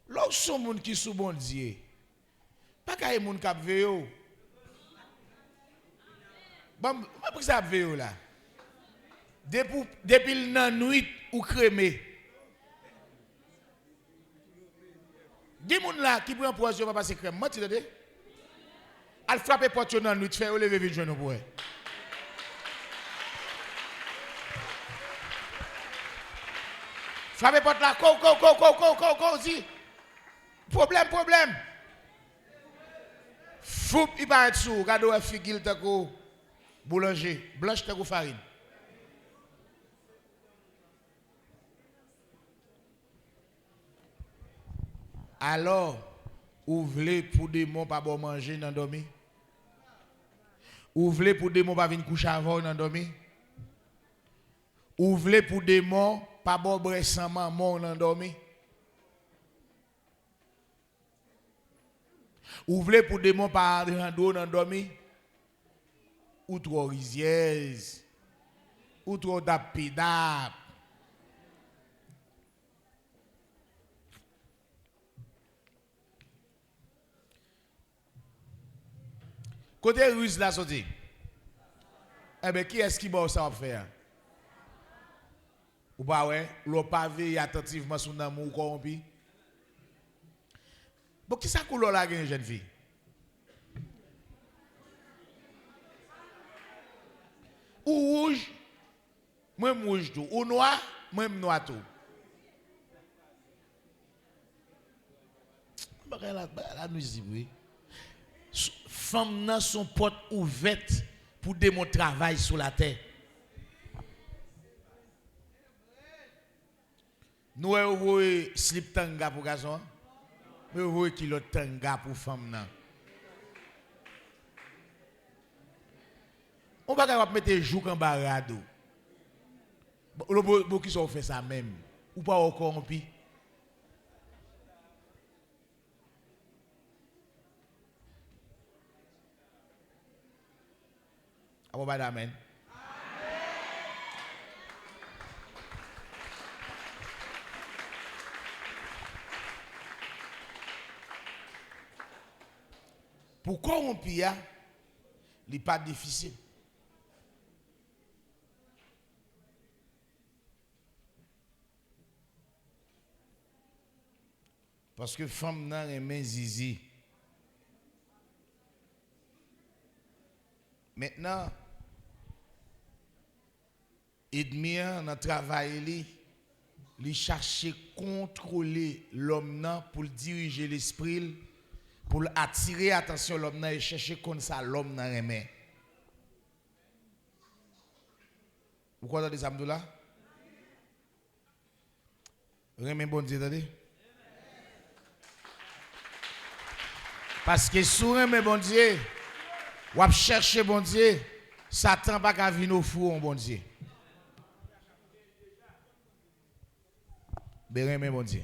[SPEAKER 1] lorsque son monde qui sous bon Dieu, pas qu'à moun k'ap veyo. Bam, pas ça veyo là. Depuis nan nuit ou crémé. Des moun là qui prend poison va passer crème, menti tande. Al frapper porte nan nuit fait lever vite joindre pour. Frappez porte là, si. Problème. Foup, il va être sous, regardez où figil ta ko boulanger, blanche ta ko farine. Alors, ouvrez pour des mots pas bon manger dans dormi. Ouvrez pour des mots pas venir coucher avant dans dormi. Ouvrez pour des mots pas bon récemment mon endormi. Ouvrez pour des mots pas rando endormi. Ou trop risieuse. Ou trop d'apidap. Côté russe là sorti. Eh bien qui est-ce qui va ça faire? Ou pas ouais, l'on pas veille attentivement sur l'amour corrompu. Bon qui ça couleur là une jeune fille? Ou rouge, moi rouge tout, ou noir, moi noir tout. la nuisible. Femmes nan sont porte ouverte pour démontrer travail sur la terre. Nous avons slip tanga pour garçon. Nous avons kilo tanga pour femme nan. On va pas mettre jouk en barado. Le qui sont fait ça même ou pas au corrompu. Amen. Pour corrompre, il n'est pas difficile. Parce que femme n'a rien zizi. Maintenant, Edmien dans travail li chercher contrôler l'homme pour diriger l'esprit, pour attirer attention l'homme et chercher comme ça l'homme nan remet. Vous comprenez ça là? Remet bon Dieu, attendez. Parce que sur remet bon Dieu, ou chercher bon Dieu, Satan pas qu'à venir au four bon Dieu. Remet bon Dieu.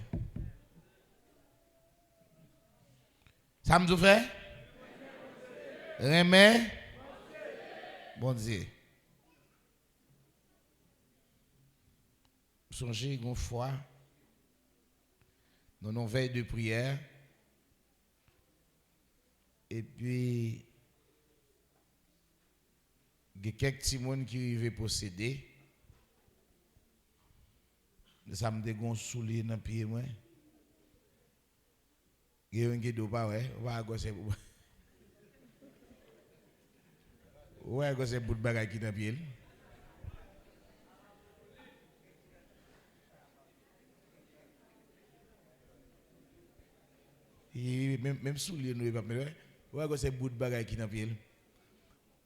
[SPEAKER 1] Ça me fait? Remet bon Dieu. Songez une fois, nous avons veille de prière, et puis, il y a quelques petits monde qui arrivent posséder. Ça me dégonce soulier dans le pied, moi. Il y a un qui doit pas, ouais, on va gosser. Ouais, gosser bout de bagaille qui dans le pied. Même soulier, nous, pas mais ouais, gosser bout de bagaille qui dans le pied.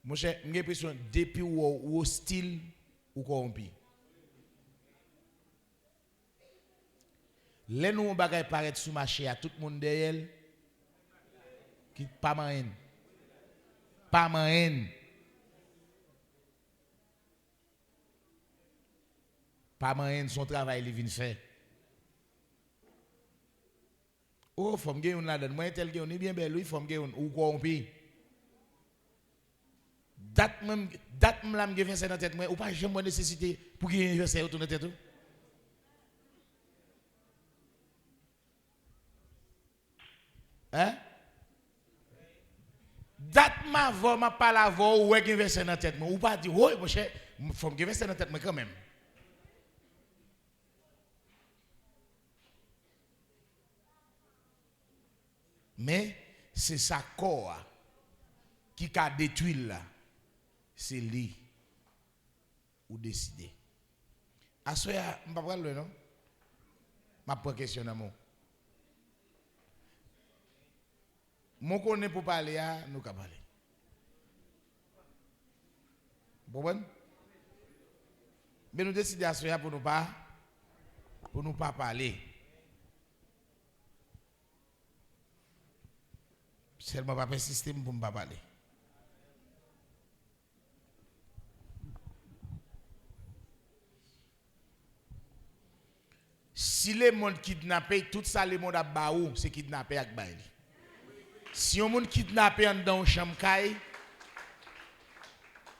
[SPEAKER 1] Mon cher, j'ai l'impression depuis ou hostile ou corrompu. Les nous bagaille paraît sous marché à tout le monde derrière qui pas moyen. Pas moyen. Pas moyen son travail il vient faire. Oh, faut me gagner une là-dedans. Moi tel que on est bien belle, lui faut me gagner ou corrompu. Date même là me fait ça dans tête moi ou pas jamais nécessité pour qu'il y ait ça autour de tête. Hein? Date ma voix m'a pas la voix ou est versé dans tête moi ou pas dire oui mon cher faut me verser dans tête moi quand même. Mais c'est sa corps qui a détruit là. C'est lui ou décider. À ce moment, je ne vais pas parler, non? Je prends question à moi. Mon connaît pour parler, nous allons parler. Bon? Mais nous décidons à ce moment pour nous pas parler. Seulement pas persister pour ne pas parler. Si les gens kidnappés, tout ça, les gens à baou, c'est kidnappé avec bail. Si on monde kidnappé en dans chambre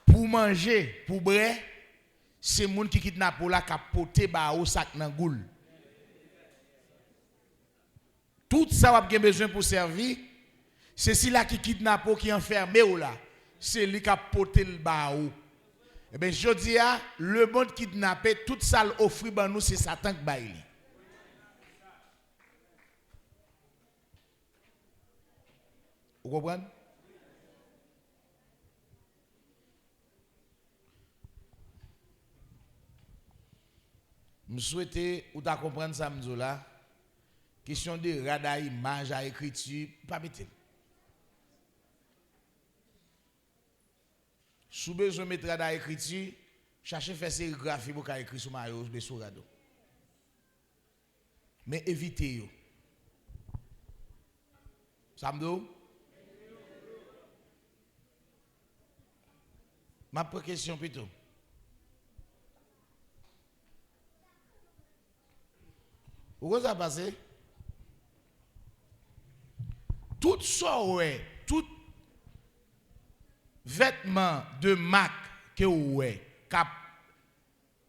[SPEAKER 1] pour manger, pour boire, c'est les gens qui kidnappent pour la capoter baou sac dans goule. Tout ça va besoin pour servir. C'est si là qui kidnappe qui enfermé ou là, c'est lui qui a porté le baou. Eh bien, je dis le monde kidnappé, tout ça offre ban nous c'est Satan qui baille. Vous comprenez? Je souhaite ou ta comprendre ça là Question de radar, image, à écriture, pas mettre. Sous besoin de mettre radar écriture, cherchez faire sérigraphie pour écrire sur maillot de sur rado. Mais évitez yo. Samdo? Ma question plutôt. Où ça passé? Tout ça, ouais, tout vêtement de marque que ouais, cap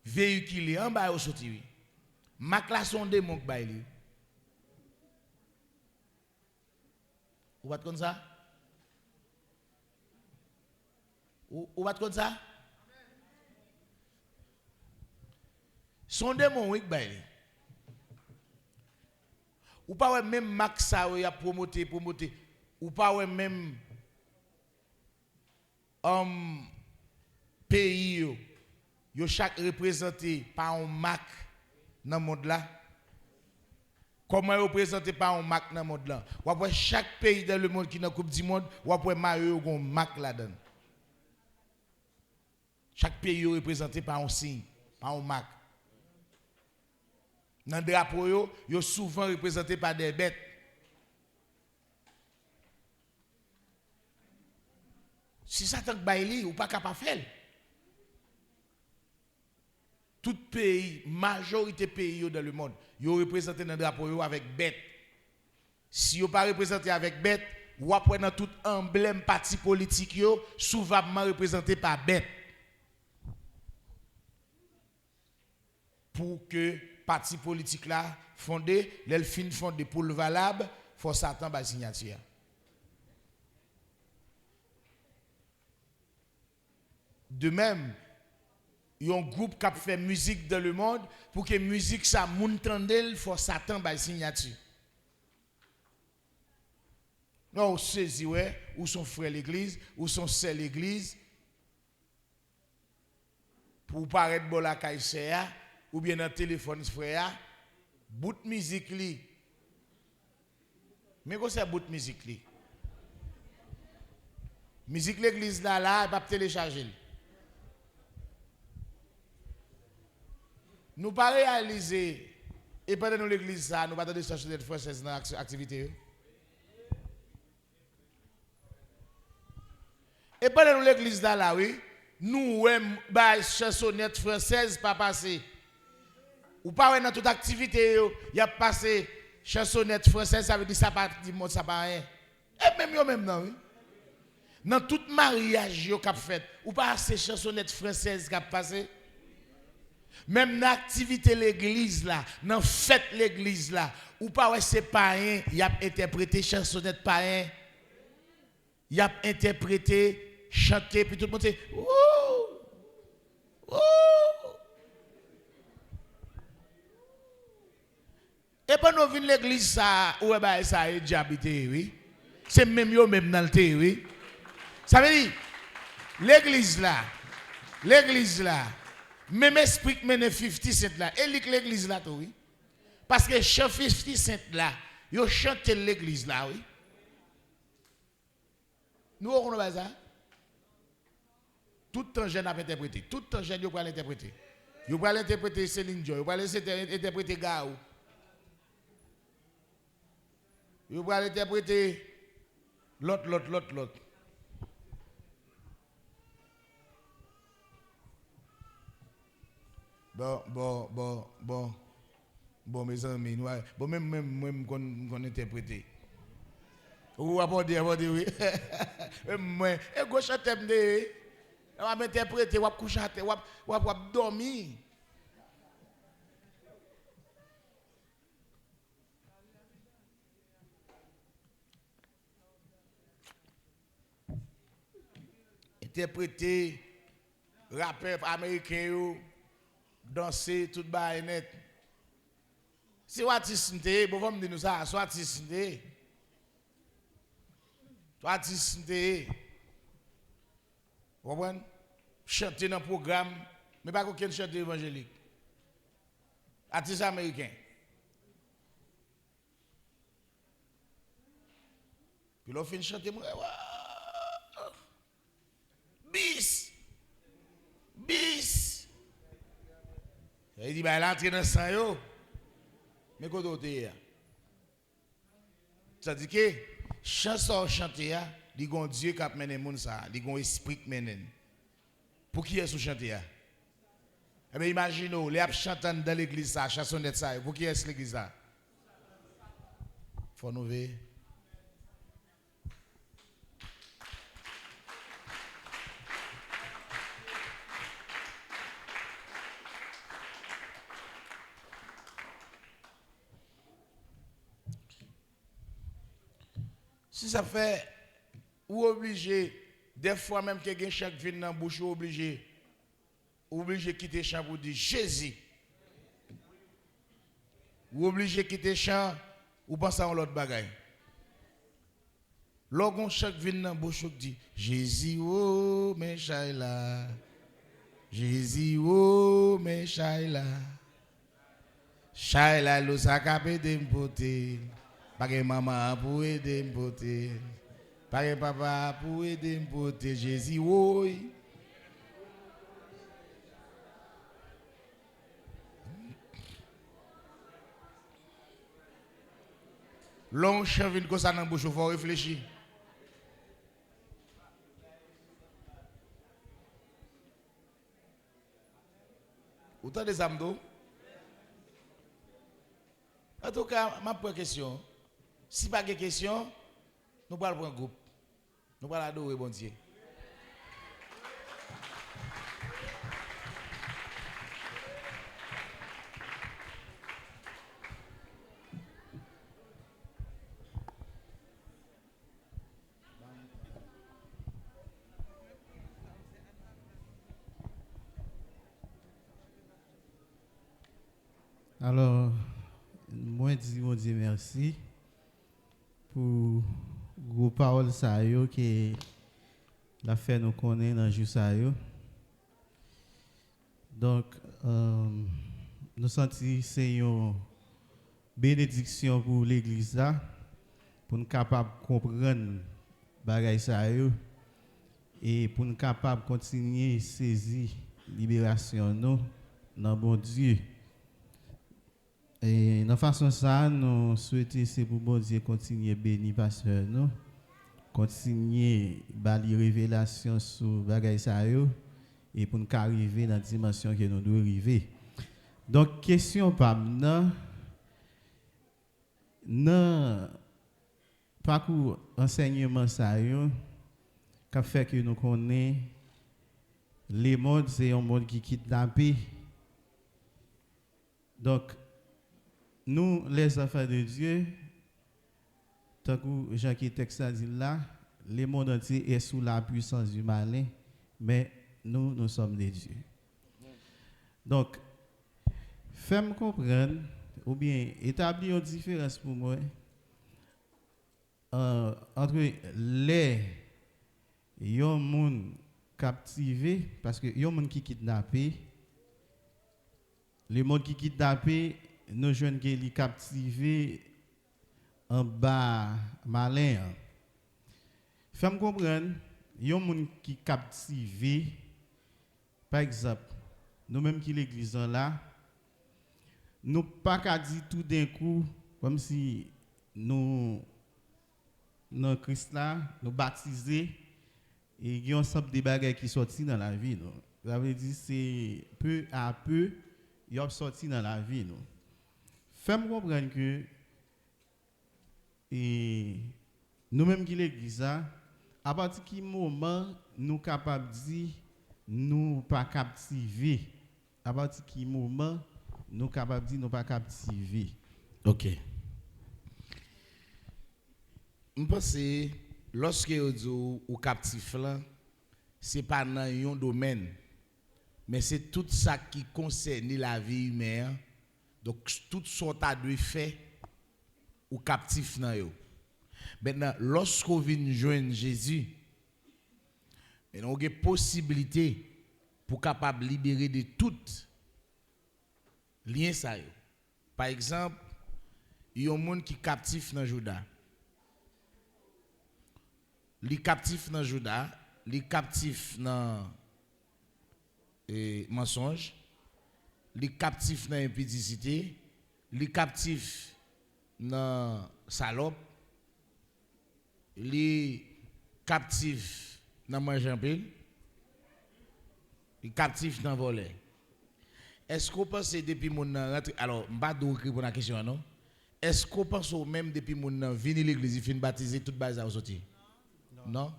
[SPEAKER 1] véhiculé en bas au sorti. Marque la son démon que baili. Ou pas comme ça? Ou pas comme ça? Son démon oui que baili. Ou pas même marque ça ou a promoté. Ou pas même pays yo chaque représenté par un marque dans le monde là. Comment représenté par un marque dans le monde là? Ou après chaque pays dans le monde qui est dans la Coupe du Monde, ou après Mario a une marque là-dedans. Chaque pays est représenté par un signe, par un marque. Dans le drapeau, ils sont souvent représentés par des bêtes. Si ça t'en baili, ou pas capable de faire. Tout pays, majorité pays dans le monde, ils sont représentés dans le drapeau avec bêtes. Si vous pas représenté avec bêtes, ou après dans tout emblème parti politique, souvent représenté par bêtes. Pour que parti politique là fondé, l'elfine fondé pour le valable, faut s'attendre à signature. De même, il y a un groupe qui a fait musique dans le monde, pour que musique ça montende, il faut s'attendre à signature. Non, on saisit ouais, où sont frères l'église, où sont sœurs l'église, pour paraître bon la caïsea, ou bien dans le téléphone frère, bout musique li. Mais quoi c'est bout musique li? Musique l'église là, pas télécharger. Nous pas réaliser et pendant nous l'église ça, nous pas de chercher d'être française dans l'activité. Et pendant nous l'église là oui, nous bah chansonnette française pas passer. Ou pas dans toute activité, il y a passé chansonnette française, ça veut dire ça pas du monde, ça pas rien. Et même yo même non, oui. Dans tout mariage yo qu'a fait, ou pas assez chansonnette française qu'a passé. Même dans l'activité l'église là, dans fête l'église là, ou pas ouais c'est païen, il a interprété chansonnette païen. Il a interprété, chanté, puis tout le monde dit ouh! Et quand nous venons l'église, ça, où est ça est déjà habité, oui. C'est même yo même dans le thé, oui. Ça veut dire, l'église là, même esprit que mène 50 cent là, et l'église là, oui. Parce que chant 50 cent là, yo chante l'église là, oui. Nous aurons pas ça. Tout le temps jeune a interprété, tout le temps jeune yo va l'interpréter. Yo va l'interpréter Céline Dion, yo va l'interpréter Gaou. Vous pouvez interpréter l'autre. Bon, mes amis, bon, même qu'on interpréter. Vous abordez, oui. Moi, et gauche à thème de. On va m'interpréter, on va coucher, on va dormir. Interpréter, rappeur américain, danser, tout bas net. Si vous artiste, bon, vous me dites ça, soit artiste, vous comprenez? Chanter dans le programme, mais pas aucun chanteur évangélique. Artiste américain. Puis l'on fait chanter, moi, Ouah! Bis! Bis! Il dit, bah, elle entre dans le sang, yo. Mais quand on est, ça dit que, chanson chanter, il y a un Dieu qui a mené les gens, il y a un esprit qui mène. Pour qui est ce chanter? Eh bien, imaginez, les chantants dans l'église, ça, chansonnette, ça, pour qui est l'église? Il faut nous veiller. Si ça fait, ou obligé, des fois même que quelqu'un chaque vin dans la bouche, ou obligé de quitter le champ pour dire Jésus. Ou obligé de quitter le champ, ou penser à l'autre bagaille. Lorsqu'on chaque vin dans la bouche, dit Jésus, oh, mais Shaila. Jésus, oh, mais Shaila. Shaila, l'eau sa capé de m'poter. Pas que maman pour aider m'poter. Pas que papa pour aider m'poter. Jésus, oui. Long chevin comme ça dans la bouche, il faut réfléchir. Autant des amdos. En tout cas, ma première question. Si pas de question, nous allons prendre un groupe. Nous allons adorer bon Dieu.
[SPEAKER 3] Alors, moi, dis mon Dieu merci pour vos paroles que la fait nous connaît dans le jour ça. Donc, nous sentons que c'est une bénédiction pour l'église là, pour nous capables de comprendre bagay ça et pour nous capables de continuer à saisir la libération nous dans bon Dieu. Et de façon ça, nous souhaitons c'est pour bon Dieu continuer à bénir pasteur nous, continuer à bâtir révélation sur bagay ça et pour nous arriver dans la dimension que nous devons arriver. Donc question par non parcours enseignement ça qu'a fait que nous connaissons les modes, c'est un monde qui kidnappé. Donc nous, les enfants de Dieu, tant que Jean qui texte a dit là, le monde entier est sous la puissance du malin, mais nous sommes des dieux. Donc, fais-moi comprendre, ou bien établir une différence pour moi entre les gens captivés, parce que les gens qui kidnappés, les gens qui kidnappés, nos jeunes qui sont captivés en bas malin. Fais-moi comprendre, il y a des gens qui sont captivés, par exemple, nous-mêmes qui l'église là, nous pas qu'à dire tout d'un coup, comme si nous, dans Christ là, nous baptisés, et il y a un ensemble de bagages qui sortent dans la vie. Ça veut dire c'est peu à peu, ils sont sortis dans la vie. Fais-moi comprendre que nous-mêmes qui l'église, à partir de quel moment nous sommes capables de dire nous pas captivés? À partir de quel moment nous sommes capables de dire nous pas captivés?
[SPEAKER 1] Ok. Je pense que lorsque vous dites ou captif là, ce n'est pas dans un domaine, mais c'est tout ça qui concerne la vie humaine. Donc, tout ce que vous fait ou captif dans yo. Maintenant, lorsque vous venez joindre Jésus, vous avez une possibilité pour capable libérer de tout lien ça yo. Par exemple, il y a un monde qui est captif dans Juda. li captif dans Juda, li captif dans mensonge, li captif dans impudicité, li captif dans salope, li captif dans manger en pile, li captif dans voler. Est-ce qu'on pense depuis mon rentre alors m'pas d'ouvrir pour la question non? Est-ce qu'on pense au même depuis mon venir l'église fin baptiser toute base à sortir? Non.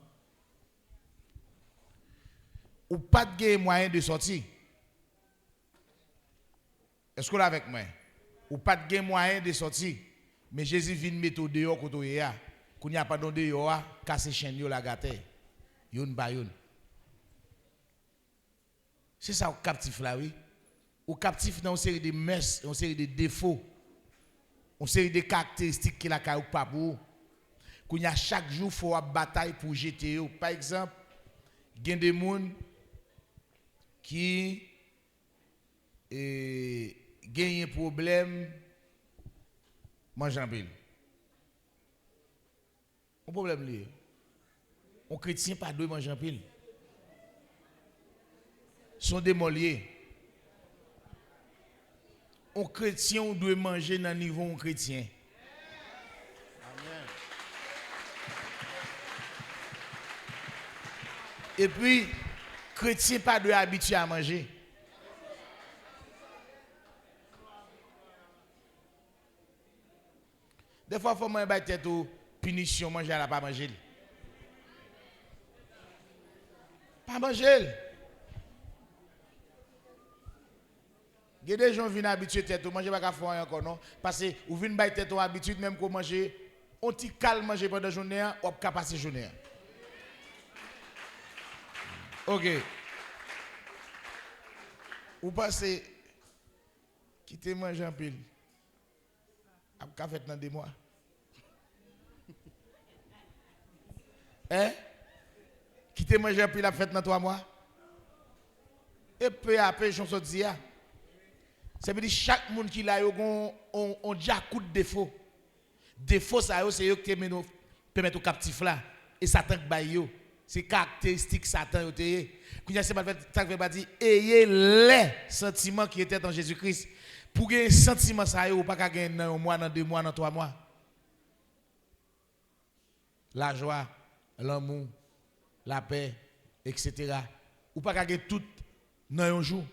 [SPEAKER 1] Ou pas de moyen de sortir? Est-ce que là avec moi? Ou pas de moyen de sortir? Mais Jésus vient mettre dehors côté ya. Qu'on y a pas donné dehors, casser chaîne yo la gâter. Yon ba yon. C'est ça au captif là oui. Au captif dans une série de messes, une série de défauts, une série de caractéristiques qu'il a ka ou pas pour. Qu'on y a chaque jour faut une bataille pour jeter. Par exemple, il y a des gens qui gagnent un problème manger en pile. Un problème lié. Un chrétien pas doit manger en pile. Sont démoliés. Un chrétien doit manger dans le niveau un chrétien. Et puis, chrétien pas de habitué à manger. Des fois, il faut manger tête ou punition, manger à la pas manger. Pas manger. Il y a des gens qui viennent habitués tête ou manger pas faire encore non parce que ou viennent bailler tête ou habitude même qu'on manger, on t'y calme manger pendant la journée ou pas passer journée. OK. Ou passez quitter manger en pile. A fait dans 2 mois. Hein? Quitter manger en pile a fait dans 3 mois. Et peu à peu j'en sorti ya. Ça veut dire chaque monde qui là on déjà coup de défaut. Défaut ça c'est eux qui permettent au captif là et Satan qui baille yo. C'est caractéristique Satan yo te. Kounya c'est pas veut pas dire ayez les sentiments qui étaient en Jésus-Christ. Pour gagner sentiment ça yo pas gagner dans 1 mois, dans 2 mois, dans 3 mois. La joie, l'amour, la paix, etc. Ou pas gagner tout dans un jour.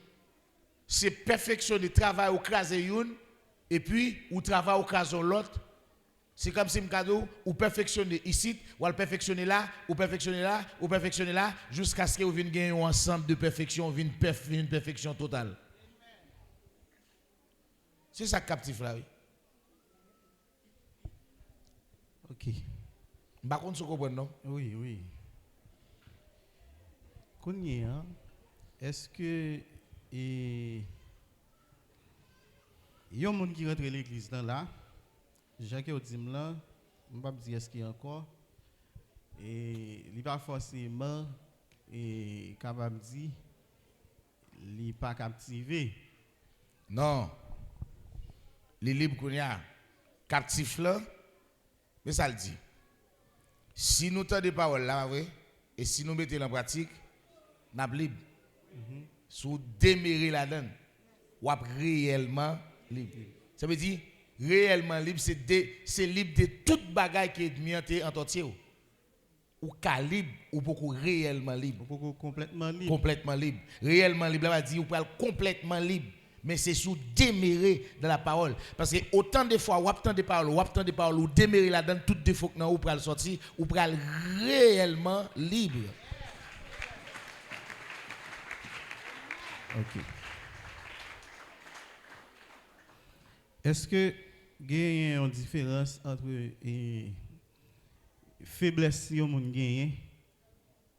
[SPEAKER 1] C'est perfectionner travail au craser une et puis ou travail au craser l'autre. C'est comme si cadeau ou perfectionner ici, ou le perfectionner là, ou perfectionner là, ou perfectionner là, jusqu'à ce que vous gagner un ensemble de perfection, une perfection totale. C'est ça captif là, oui.
[SPEAKER 3] OK.
[SPEAKER 1] Par contre, vous comprenez, non?
[SPEAKER 3] Oui, oui. Kounya, est-ce que il y a un monde qui rentre à l'église dans là? Jacques Odim là, je ne sais pas dire est-ce qu'il y a encore. Et il n'est pas forcément capable de dire, il n'est pas captivé.
[SPEAKER 1] Non. Les libres qu'on y a, captif là, mais ça le dit. Si nous tenons des paroles là, oui, et si nous mettons en pratique, nous sommes libres. Si vous démérez la donne, vous êtes réellement libre. Ça veut dire, réellement libre, c'est libre de toute bagaille qui est mis en entier. Ou calibre, ou beaucoup réellement libre.
[SPEAKER 3] Beaucoup complètement libre.
[SPEAKER 1] Complètement libre. Réellement libre, là, va dire, vous parlez complètement libre. Mais c'est sous démérer dans la parole. Parce que autant de fois, ou autant de paroles, ou démérer là-dedans, tout défaut que vous pouvez sortir, ou pouvez réellement libre.
[SPEAKER 3] OK. Est-ce que il y a une différence entre faiblesse que vous gagne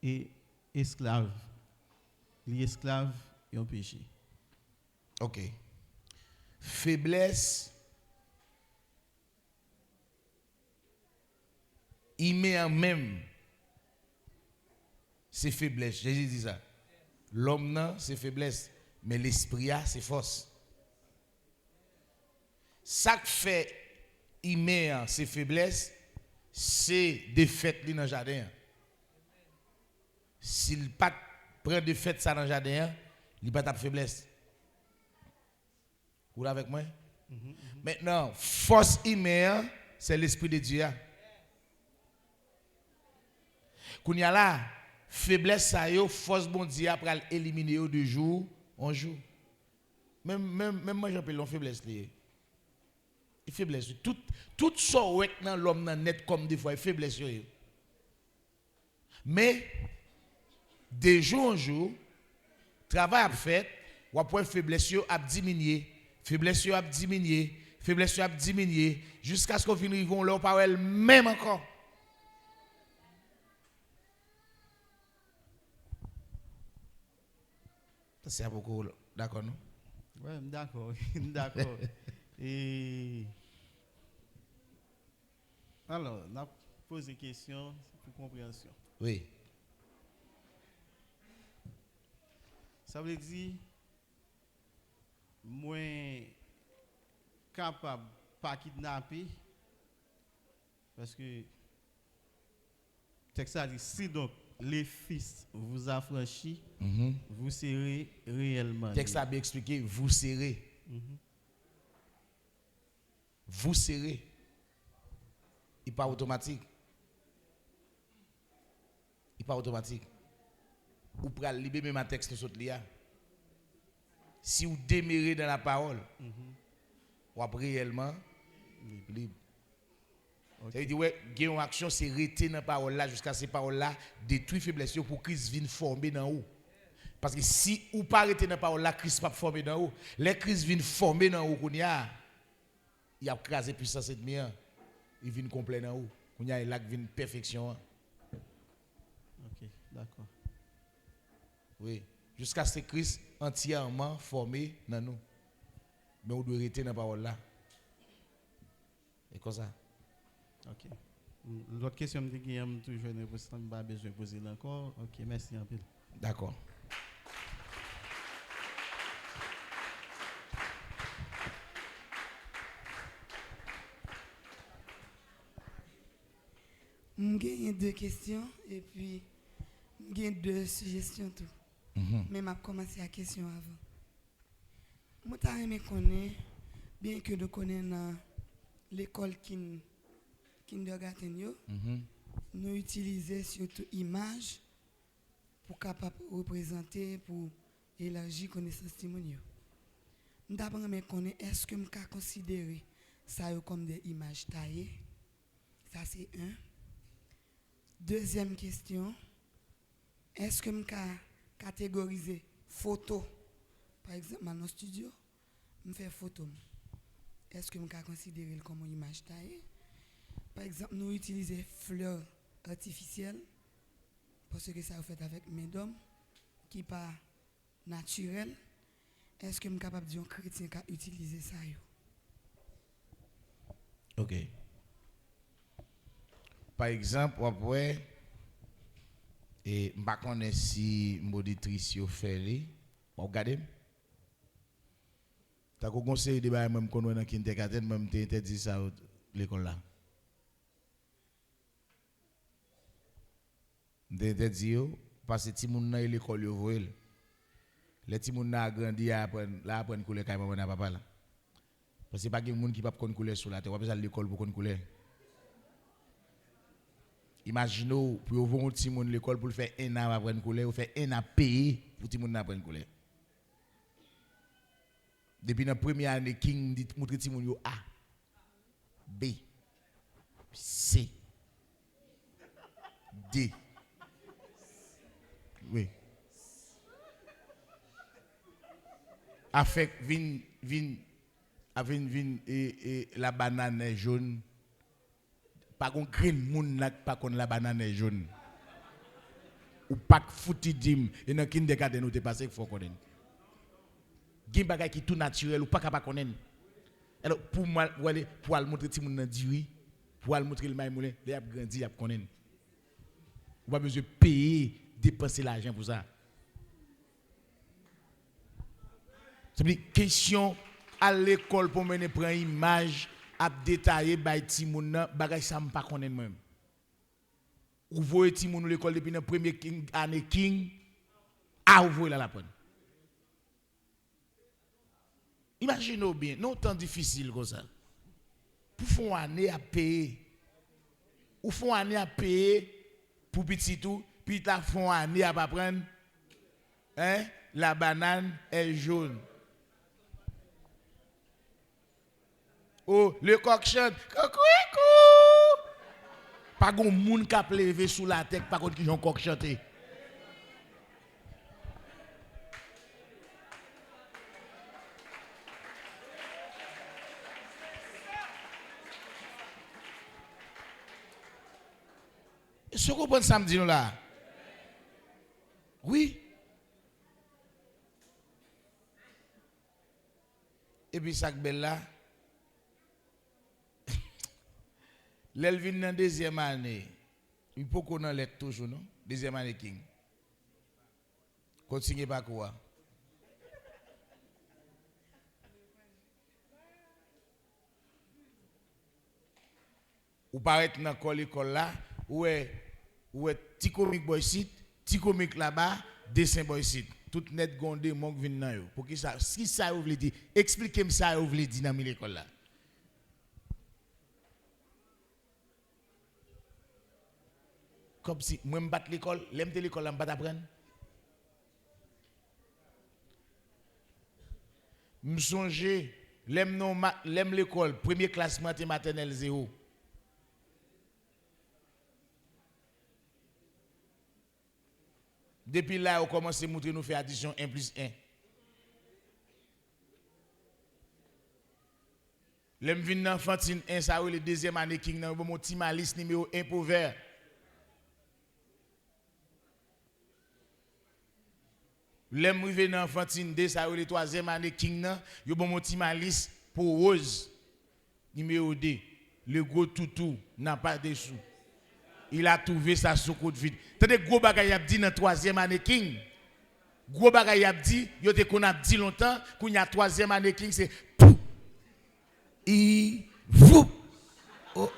[SPEAKER 3] et esclave? L'esclave et un péché.
[SPEAKER 1] OK. Faiblesse, il met en même, c'est faiblesse. Jésus dit ça. L'homme, c'est faiblesse, mais l'esprit, c'est force. Ça qui fait, il met ses faiblesses, c'est défaite dans le jardin. s'il pas prend de fête ça dans le jardin, il pas de faiblesse. Vous l'avez avec moi? Maintenant, force humaine, c'est l'esprit de Dieu. Quand il y a là, faiblesse ça yo, force bon Dieu après éliminer de jour en jour. Même moi j'appelle l'on faiblesse lié. Faiblesse tout ça ouais dans l'homme dans net comme des fois faiblesse yo. Mais de jour en jour, travail a fait, ou pour faiblesse yo a diminué, faiblesse yo a diminué, faiblesse yo a diminué jusqu'à ce qu'on finisse là par elle même encore. C'est beaucoup d'accord non?
[SPEAKER 3] Oui, d'accord, d'accord. Et alors, on a posé une question pour compréhension.
[SPEAKER 1] Oui.
[SPEAKER 3] Ça veut dire, moins capable pas kidnapper, parce que texte a dit si donc les fils vous affranchissent, vous serez réellement.
[SPEAKER 1] Texte a bien expliqué, vous serez. Vous serez. Il n'est pas automatique. Il n'est pas automatique. Ou pour libérer même un texte de ce lia. Si vous demeurez dans la parole, vous êtes réellement libre. Ça veut dire ouais, une action c'est rester dans la parole là jusqu'à ces paroles là détruire faiblesse pour Christ vienne former dans vous. Parce que si vous pas rester dans la parole là, Christ pas former dans vous. Les Christ viennent former dans vous il a crasé puissance ennemie, il vient complet dans vous. Il y a là vient perfection.
[SPEAKER 3] OK, d'accord.
[SPEAKER 1] Oui, jusqu'à ce que Christ entièrement formé dans nous. Mais on doit rester dans la parole là. Et comme ça.
[SPEAKER 3] OK. L'autre question que Guillaume toujours ne pas besoin de poser encore. OK, merci un peu.
[SPEAKER 1] D'accord.
[SPEAKER 4] J'ai deux questions et puis j'ai deux suggestions tout. Mais je vais commencer la question avant. Moi, je connais, bien que je connais dans l'école kindergarten, nous utilisons surtout images pour capable représenter, pour élargir connaissance témoignage. D'abord, je connais, est-ce que je peux considérer ça comme des images taillées? Ça, c'est un. Deuxième question, est-ce que je peux catégoriser photo? Par exemple, dans nos studios, je fais photo. Est-ce que je peux considérer comme une image taillée? Par exemple, nous utilisons fleurs artificielles parce que ça fait avec mes dômes qui n'est pas naturel. Est-ce que je suis capable de dire que un chrétien qui utiliser ça?
[SPEAKER 1] OK. Par exemple, après, et je ne sais pas si l'auditrice fait les, regardez. Tu as conseillé de faire même qu'on est dans kindergarten, même tu interdit ça à l'école là. Tu interdit parce que ti moun nan l'école yo voyel. Les ti moun nan grandi à apprendre couleur kay maman papa là. Parce que pas gen moun qui pas connait couleur sur la terre, pas à l'école pour connait couleur. Imaginez pour vous un petit monde l'école pour faire un an apprendre couleur, ou faire un an payer pour petit monde apprendre couleur. Depuis la première année, King dit montrer petit monde A, B, C, D. Oui. Avec et la banane est jaune. Pas qu'on green moun nak pas qu'on la banane est jaune. Ou pas fouti dim et dans kindergarten nous te passé faut connaître. Gen bagay qui tout naturel ou pas capable connaître. Alors pour moi pour aller montrer ti moun nan diri, pour aller montrer le maïmoulin, il a grandi, il a connaître. Ou pas besoin payer dépenser l'argent pour ça. C'est une question à l'école pour mener prendre image à détailler by ti moun nan bagay ça me pas connaître même. Ou voyez ti moun l'école depuis la première année king, à ou voyez la peine. Imaginez bien, non temps difficile comme ça. Pour faire une année à payer. Ou font une année à payer pour petit tout, puis ta font une année à pas prendre. Hein? La banane est jaune. Oh, le coq chante. Coucou! Pas de monde qui a levé sous la tête, par contre, qui ont coq chanté. Est-ce que vous comprenez samedi là? Oui. Et puis ça belle là. L'Elvin dans deuxième année. Il faut qu'on en l'être toujours non? Deuxième année king. Continuez par quoi? Ou paraître dans l'école là, ouais petit comique boy site, petit comique là-bas, dessin boy site. Tout net gondé manque vinn nan yo. Pour qui ça si ça vous voulez dire, expliquez-moi ça vous voulez dire dans l'école là. Comme si moi me battre l'école, l'aime de l'école là me battre apprendre. Me songer, l'aime l'école, première classe maternelle 0. Depuis là, on commence à montrer nous faire addition 1 plus 1. L'aime vinn dans Fantine 1, ça ou le deuxième année king dans mon petit malice numéro 1 pour vert. L'aime rivé dans Fantine 2, ça ou le troisième année king nan, yo bon mon petit malice pour rose numéro 2. Le gros toutou n'a pas de sous. Il a trouvé sa soukout vide. Tandis que gros bagay y a dit dans troisième année king. Gros bagay y a dit, yo te qu'on a dit longtemps, qu'on y a troisième année king, c'est pou. I vous. Oh.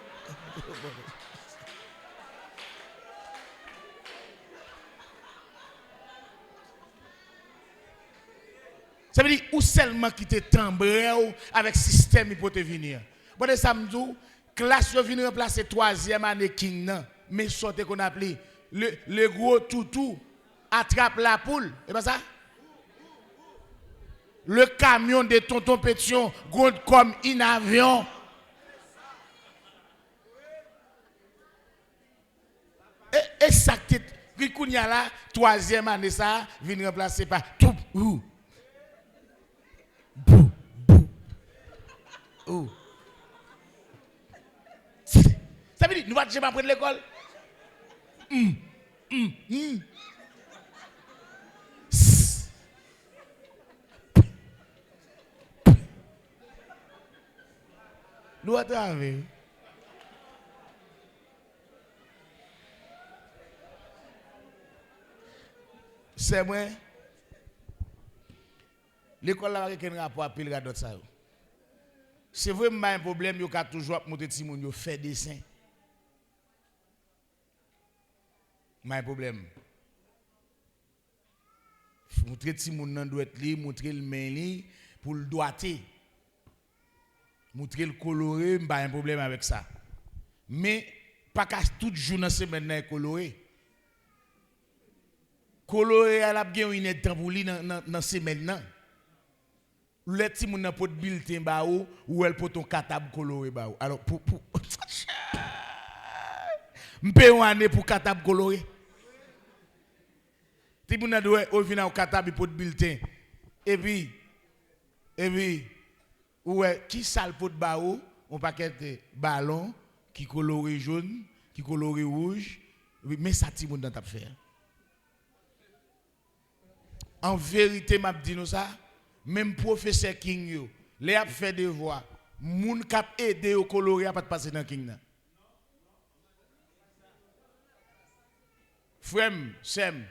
[SPEAKER 1] Ça veut dire ou seulement qui te tambré avec système il peut te venir. Bon de samedi, classe yo vient remplacer troisième année king nan. Mais sorte qu'on appelle le gros toutou attrape la poule. Et pas ça? Le camion de tonton Pétion gronde comme un avion. Et ça qui kounya là troisième année ça vient remplacer par tout ou bou bou ou. Ça veut dire nous va jamais apprendre l'école. Nous attendons. C'est moi. L'école là avec un rapport à pile d'autres ça. C'est vraiment un problème yo ka toujours monter ti moun yo fait dessin. Mais problème. Montrer ti moun nan doit li, montrer le main li pour le doiter. Montrer le coloré, pas un problème avec ça. Mais pas qu'à tout jour dans semaine nan coloré. Coloré a la bien une temps pour li dans semaine nan. Le ti moun nan pot bulletin ba ou elle pot ton cartable coloré ba ou. Alors pour m'paye une année pour cartable coloré. Ti moun nan doit au final cartable pot bulletin. Et puis ouais, qui sale pot ba ou on paquet de ballon qui coloré jaune, qui coloré rouge, mais ça ti moun nan t'a fait. En vérité m'a dit nous ça. Même professeur King yo, les a fait devoir, moun k'ap aider au coloré a pas passer dans King nan. Frem, sem,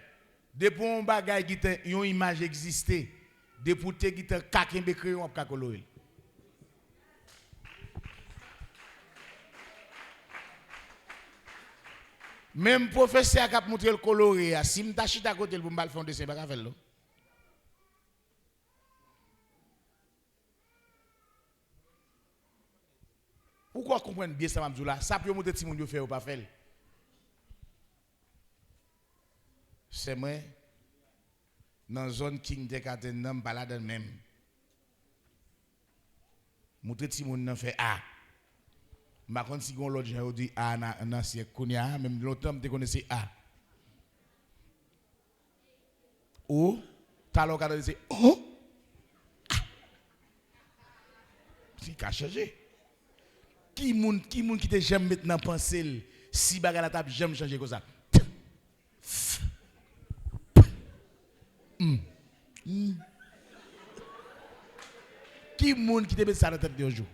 [SPEAKER 1] depuis on bagay qui te yon image existé, depuis te qui te kakembe crayon a coloré. Même professeur qui a montré le coloré, si je t'achète à côté pour me faire un dessin, je ne vais pas faire. Pourquoi comprendre bien ça, là? Ça peut monter si mon fait ou pas faire. C'est moi, dans la zone King de Katenam, balade même. Monter si mon fait A. Je ne sais pas si l'autre gens dit A dans le siècle, même l'autre homme te connaissait A. Ou, tu as l'occasion de dire Oh! C'est qu'à changer. Qui qui te j'aime maintenant penser si bagarre la table j'aime changer comme ça. Qui te met ça dans la tête de jour.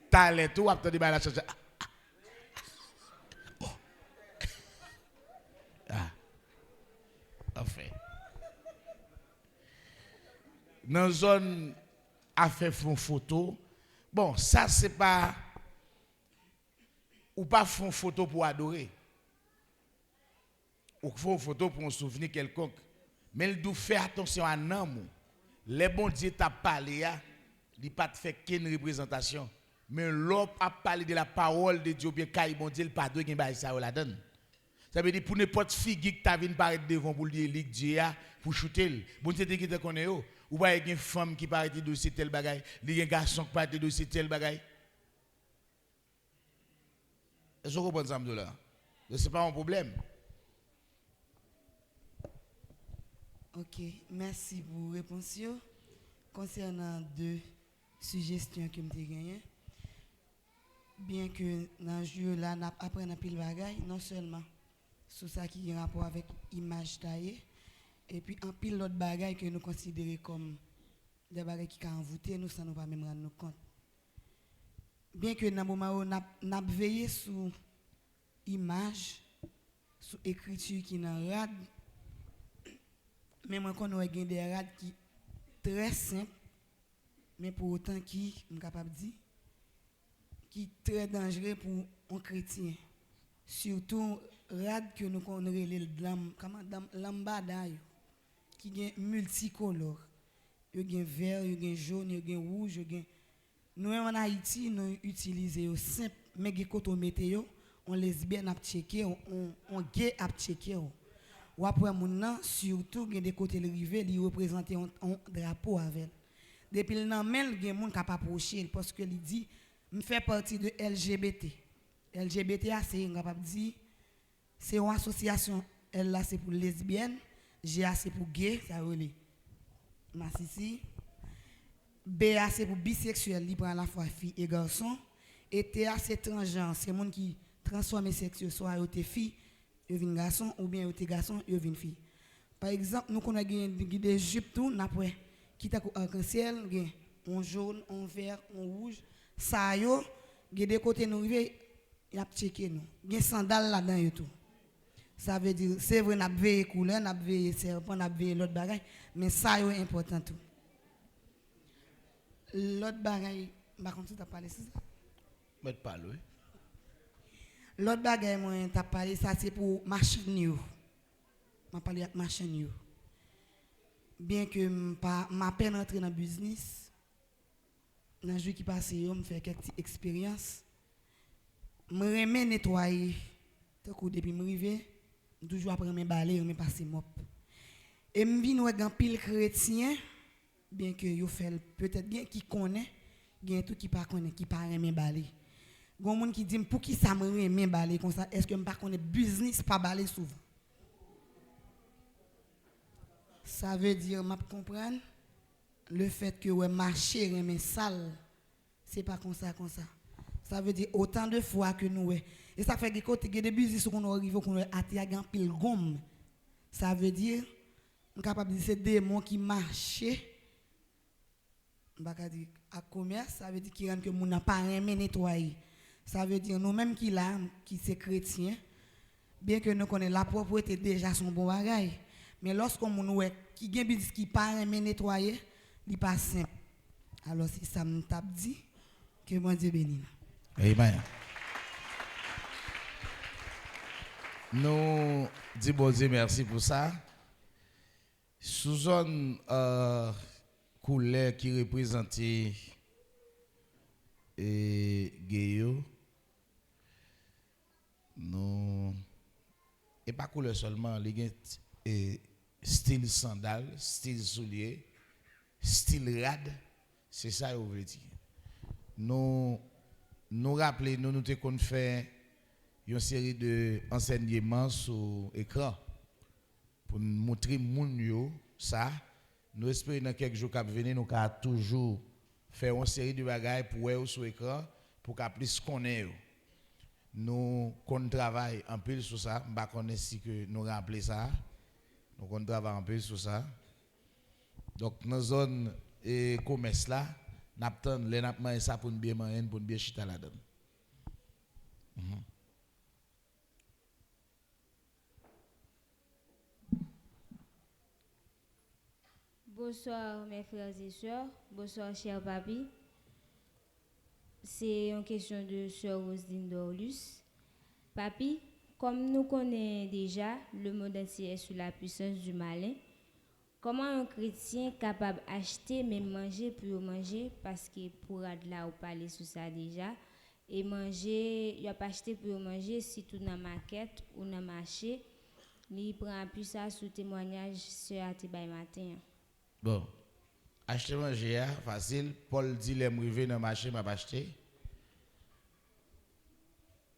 [SPEAKER 1] T'as les tout après de la changer. Enfin. Dans une zone à faire photo. Bon, ça c'est pas ou pas font photo pour adorer. Ou font photo pour un souvenir quelconque. Mais il doit faire attention à nous. Les bons dieux t'a parlé, il pas fait qu'une représentation. Mais l'autre a parlé de la parole de Dieu, bien qu'il bon Dieu, il pas de gain ça la donne. Ça veut dire pour n'importe fille qui t'a venu paraître devant pour dire que Dieu pour shooter. Bon Dieu qui te connaît ou pas une femme qui paraît de c'est tel bagaille, il y a un garçon qui paraît de c'est tel bagaille. Est-ce que vous comprenez ça là? C'est pas un problème.
[SPEAKER 4] Ok, merci pour la réponse. Concernant deux suggestions que je gagnées, bien que dans le jeu là, nous apprenons pile bagaille, non seulement sur ça qui a rapport avec l'image taillée, et puis en pile l'autre bagaille que nous considérons comme des bagailles qui ont envoûté, nous ne nous pas même rendre compte. Bien que dans le moment où nous avons veillé sur l'image, sur l'écriture qui est dans le rad, mais moi, quand on a des rades qui très simples, mais pour autant qui, je suis capable de dire, qui très dangereux pour un chrétien. Surtout, rades que nous connaissons, lambada, qui sont multicolores. Il y a vert, il y a jaune, il y a rouge. Nous, en Haïti, nous utilisons simple, mais quand on met, on lesbienne à checker, on gay à checker. Ou après mon surtout des côtés rivé il représente un drapeau avec depuis le nom même il y a monde capable approcher parce que il dit me fait partie de LGBT c'est capable dire c'est une association L là c'est pour lesbienne GA c'est pour gay ça relé Massissi BA c'est pour bisexuel il prend à la fois fille et garçon et TA c'est transgenre c'est monde qui transforme sexuel soit aux filles yo vin garçon ou bien yo te garçon yo vin fille. Par exemple, nous connaissons des jupes tout n'après qui t'a arc-en-ciel, un jaune, un vert, un rouge, ça yo, des côtés nous rivé, y a checké nous. Gen sandales là-dedans yo tout. Ça veut dire c'est vrai n'a veillé couleur, n'a veillé serpent, n'a veillé l'autre bagaille, mais ça yo important tout. L'autre bagaille, par contre tu t'as parlé ça.
[SPEAKER 1] Mais pas oui.
[SPEAKER 4] L'autre bagaille, moi, t'as parlé, ça c'est pour machine. Je parlé de machine. Bien que ma peine rentrer dans le business, dans le jour qui passe, je fais quelques expériences. Je remets nettoyer. Depuis que je suis toujours après mes balais, je passer mop. Et je viens avec un pile chrétien, bien que je fais peut-être bien qui connaît, bien tout qui pas connaît, qui pas mes balais. Il y a des gens qui disent pour qui ça me remet balai comme ça, est-ce que je ne connais pas business pas balai souvent? Ça veut dire, je comprends le fait que ouais marcher remet sale, c'est pas comme ça. Ça veut dire autant de fois que nous et ça fait que des business qu'on arrive qu'on attirer un pile gomme. Ça veut dire on capable de dire c'est des démons qui marchent. On va dire à commerce, ça veut dire qu'il que mon n'a pas remet nettoyer. Ça veut dire nous-mêmes qui là, qui c'est chrétien, bien que nous connaissons la propreté déjà son bon bagaille, mais lorsqu'on nous qui gagne business qui pas mais nettoyer, il pas simple. Alors si ça me tape dit que mon Dieu bénisse.
[SPEAKER 1] Amen. Nous disons bon Dieu merci pour ça. Sous zone couleur qui représente Gayo, nous et pas couleur seulement, les style sandal, style soulier, style rad, c'est ça qu'on veut dire. Nous rappelons, nous avons fait une série d'enseignements sur l'écran pour nous montrer moun ça. Nous espérons dans quelques jours qui venir nous avons toujours faire une série de bagages pour voir sur l'écran pour qu'on puisse connaître. Nous travaillons un peu sur ça. Je ne sais pas si nous rappelons ça. Nous travaillons un peu sur ça. Donc, dans la zone commerce là, nous avons ça pour nous bien manger, pour nous bien chita là-dedans.
[SPEAKER 5] Bonsoir mes frères et sœurs, bonsoir cher papi. C'est une question de sœur Roselyne Dorlus. Papi, comme nous connaissons déjà, le monde entier est sous la puissance du malin. Comment un chrétien capable d'acheter même manger pour manger, parce que pour là on parler sur ça déjà, et manger, il a pas acheté pour manger si tout dans market ou dans marché, il prend appui ça sous témoignage sur Atibaï matin.
[SPEAKER 1] Bon, acheter manger, facile. Paul dit, les m'rivé dans le marché, m'a acheté.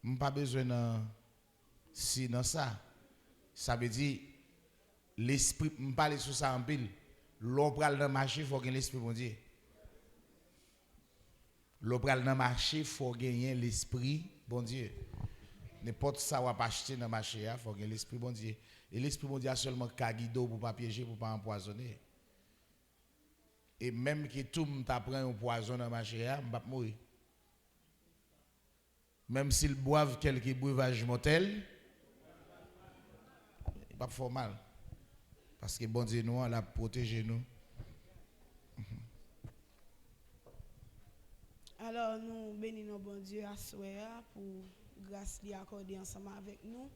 [SPEAKER 1] M'pas pas besoin de si dans ça. Ça veut dire, l'esprit, m'parle sur ça en pile. L'on pral dans le marché, il faut gagner l'esprit, bon Dieu. L'on pral dans le marché, il faut gagner l'esprit, bon Dieu. N'importe ça ou pas acheter dans le marché, il faut gagner l'esprit, bon Dieu. Et l'esprit, bon Dieu, a seulement qu'à guider pour ne pas piéger, pour ne pas empoisonner. Et même que tout le monde prend un poison dans le marché, je ne vais pas mourir. Même s'ils boivent quelques breuvages mortels, il va pas faire mal. Parce que bon Dieu nous, a protégé nous.
[SPEAKER 6] Alors nous bénissons bon Dieu à soir pour grâce lui accorder ensemble avec nous.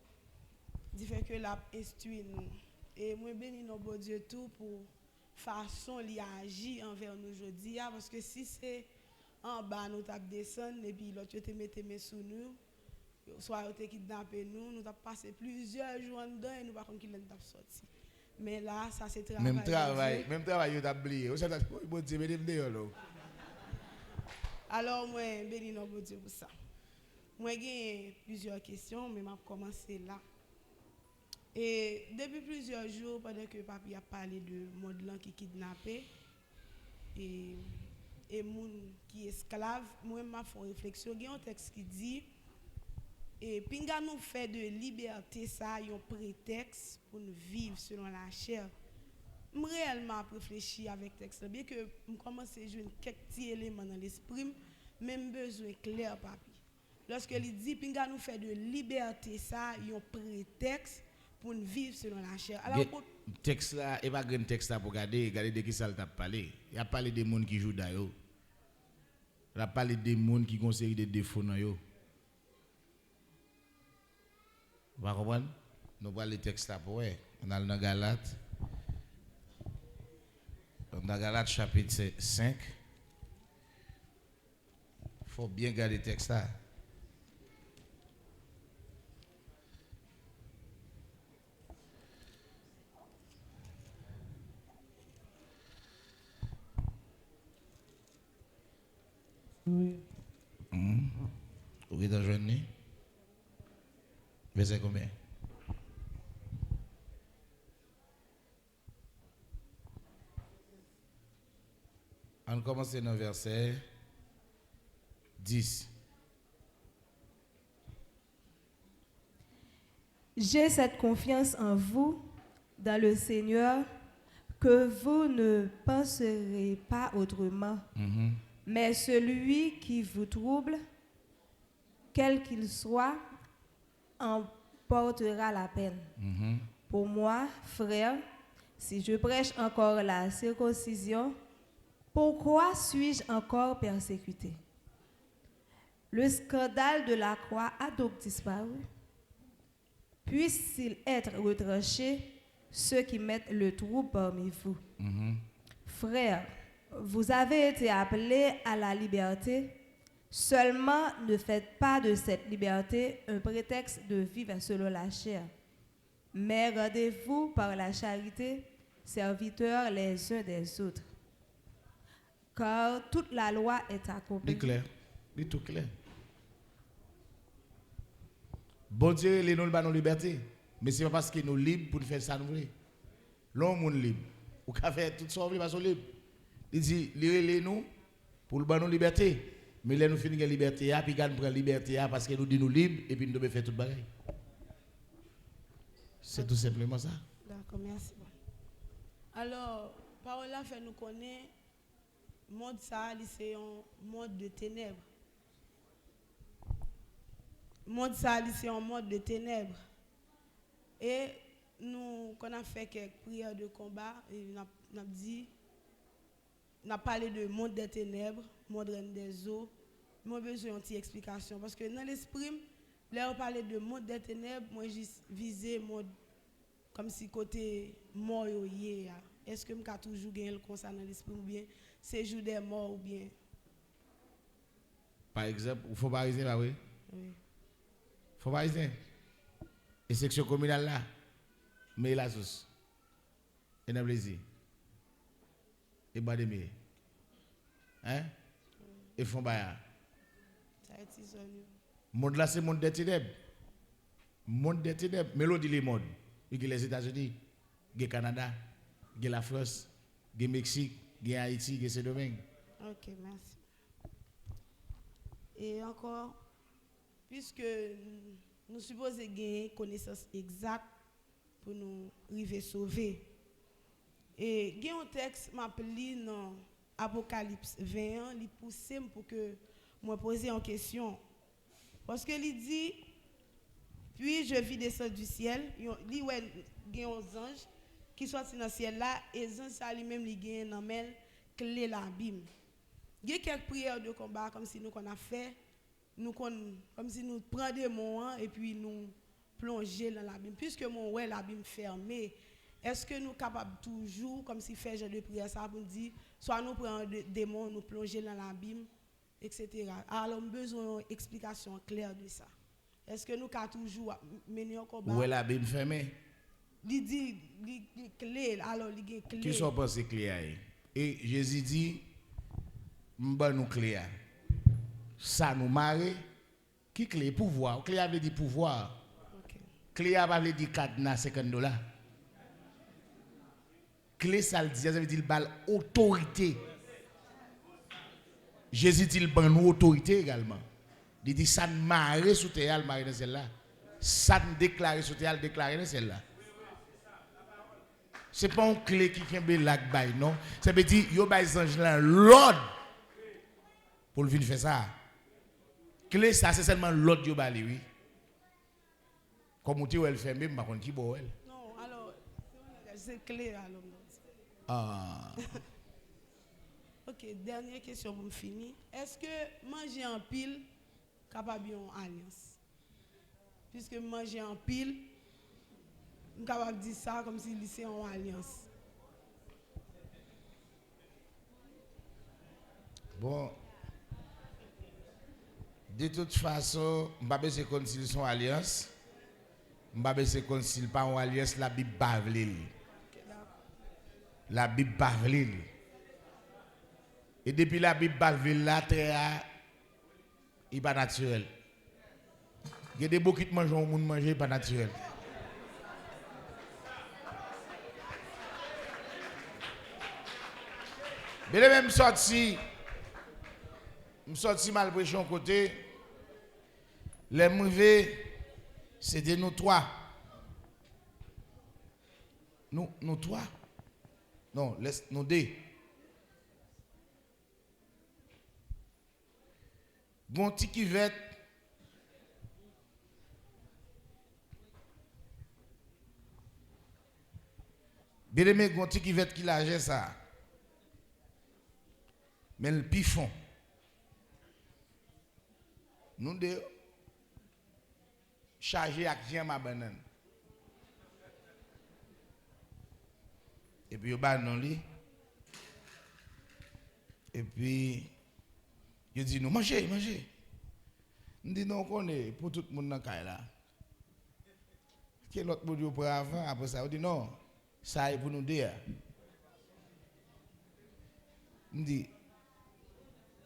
[SPEAKER 6] Du fait que l'a instruit nous. Et moi bénis bon Dieu tout pour façon li agit envers nous aujourd'hui parce que si c'est en bas nous t'a descendre et puis l'autre te mettre mes sous nous soit te kidnapper nous t'a passé plusieurs jours dedans et nous pas contre qui t'a sorti mais là ça c'est travail
[SPEAKER 1] même travail you t'a oublié ça bon Dieu béni dehors.
[SPEAKER 6] Alors moi béni non bon Dieu pour ça moi j'ai plusieurs questions mais m'a commencer là. Et depuis plusieurs jours, pendant que papi a parlé de monde qui kidnappé et monde qui esclave, moi m'a fait réflexion. Il y a un texte qui dit et pinga nous fait de liberté ça un prétexte pour nous vivre selon la chair. Je réellement réfléchi avec texte bien que je commence à jouer quelques petits éléments dans l'esprit, même besoin clair papi. Lorsque il dit pinga nous fait de liberté ça un prétexte pour vivre selon la chair. Alors,
[SPEAKER 1] texte là, il va grand texte là pour regarder de qui ça t'a parlé. Il a parlé des gens qui jouent d'ailleurs. Il a parlé des gens qui ont une série de défauts dans yo. Vous comprenez? Nous parlons des textes là pour ouais. On a dans Galates. Dans Galates chapitre 5. Il faut bien garder le texte là.
[SPEAKER 6] Oui.
[SPEAKER 1] Vous êtes journée? Verset combien? On commence dans le verset 10.
[SPEAKER 2] J'ai cette confiance en vous, dans le Seigneur, que vous ne penserez pas autrement. Mais celui qui vous trouble, quel qu'il soit, en portera la peine. Pour moi, frère, si je prêche encore la circoncision, pourquoi suis-je encore persécuté? Le scandale de la croix a donc disparu. puissent-ils être retranchés, ceux qui mettent le trouble parmi vous. Frères, vous avez été appelés à la liberté, seulement ne faites pas de cette liberté un prétexte de vivre selon la chair, mais rendez-vous par la charité serviteurs les uns des autres. Car toute la loi est accomplie.
[SPEAKER 1] Dis clair. Dis tout clair. Bon Dieu, les nous nos liberté. Mais c'est pas parce que nous libres pour faire ça nous voulons. L'homme est libre. Ou qu'a fait tout ça, parce qu'on libre. Il dit, les nous pour le nos liberté. Mais là nous finissons la liberté, puis nous prenons la liberté parce que nous disons nous libres et puis nous devons faire tout le bagage. C'est tout simplement ça.
[SPEAKER 6] D'accord, merci. Alors, parole là fait nous connaître monde ça, c'est un monde de ténèbres. Monde ça, c'est un monde de ténèbres. Et nous, quand on a fait quelques prières de combat, on a dit, on a parlé de monde des ténèbres, monde des eaux. Moi, j'ai besoin d'une petite explication. Parce que dans l'esprit, là, on parlait de monde des ténèbres, moi, j'ai visé monde comme si côté mort. Est-ce que je peux toujours gagner le concert dans l'esprit ou bien c'est jour des morts ou bien?
[SPEAKER 1] Par exemple, il faut pas arrêter là, oui.
[SPEAKER 6] Oui.
[SPEAKER 1] Faut pas arrêter. Et section communale là, mais la sauce. Et n'a plaisir. Et bas de mieux. Hein? Et font baya.
[SPEAKER 6] Ça a été sonné.
[SPEAKER 1] Monde là, c'est monde des ténèbres. Monde des ténèbres. Mélodie les modes. Il y a les États-Unis, il y a le Canada, il y a la France, il y a le Mexique, il y a Haïti, il y a Saint-Domingue.
[SPEAKER 6] Ok, merci. Et encore, puisque nous supposons gagner connaissance exacte pour nous arriver sauver. Et il y a un texte m'appelle dans Apocalypse 21, il pousse pour que moi poser une question. Parce que il dit, puis je vis descendre du ciel, il y a des anges qui sont dans le ciel là, et les anges ça lui-même ils ont dans clé l'abîme. Il y a quelques prières de combat comme si nous qu'on a fait, comme si nous prenions des mots et puis nous plonger dans l'abîme. Puisque mon ouais l'abîme fermé, est-ce que nous sommes capables toujours, comme si faire genre de prière, ça pour dire, soit nous prenons des démons, nous plonger dans l'abîme, etc. Alors, nous avons besoin d'une explication claire de ça. Est-ce que nous sommes toujours mener un combat?
[SPEAKER 1] Où est l'abîme fermé?
[SPEAKER 6] Il dit, il clé, alors il y a clé.
[SPEAKER 1] Qui sont pensés clés? Et Jésus dit, m'ba nous clé. Ça nous marre. Qui clé? Pouvoir. Clé avait dit pouvoir.
[SPEAKER 6] Okay.
[SPEAKER 1] Clé avait dit cadenas $50. Clé ça le dit, ça veut dire bal autorité. Jésus dit le ban nous autorité également. Il dit ça ne marre sous terre, marre dans celle-là. Ça ne déclare sous terre, déclare dans celle-là. Ce n'est pas une clé qui est lac bay, non. Ça veut dire yo bay ange là l'ordre pour venir faire ça. Clé ça c'est seulement l'ordre yo bay oui. Comme tu elle fermé, ma kon qui bo elle.
[SPEAKER 6] Non, alors c'est clé alors.
[SPEAKER 1] Ah.
[SPEAKER 6] Ok, dernière question pour me finir. Est-ce que manger en pile capable d'une alliance? Puisque manger en pile, je suis capable de dire ça comme si c'est une alliance.
[SPEAKER 1] Bon. De toute façon, je ne sais pas si c'est son alliance. Je ne sais pas si c'est pas une alliance, la Bible bavle. La Bible bavle. Et depuis la Bible bavle, la terre n'est pas naturelle. Il y a des beaucoup qui mangent, au monde manger pas naturel. Mais les mêmes sorti mal pression côté, les mauvais, c'était nous trois. Nous trois. Non, laisse nous deux. Bon petit qui va bien aimé, bon petit qui va qui l'a ça. Mais le pifon. Nous deux chargés avec Jean ma banane. Et puis, il va dans lit. Et puis, il dit, nous, mangez, mangez. On dit, non, on est pour tout le monde dans le cas là. Quel autre monde pour avant, après ça, on dit, non, ça est pour nous dire. On dit,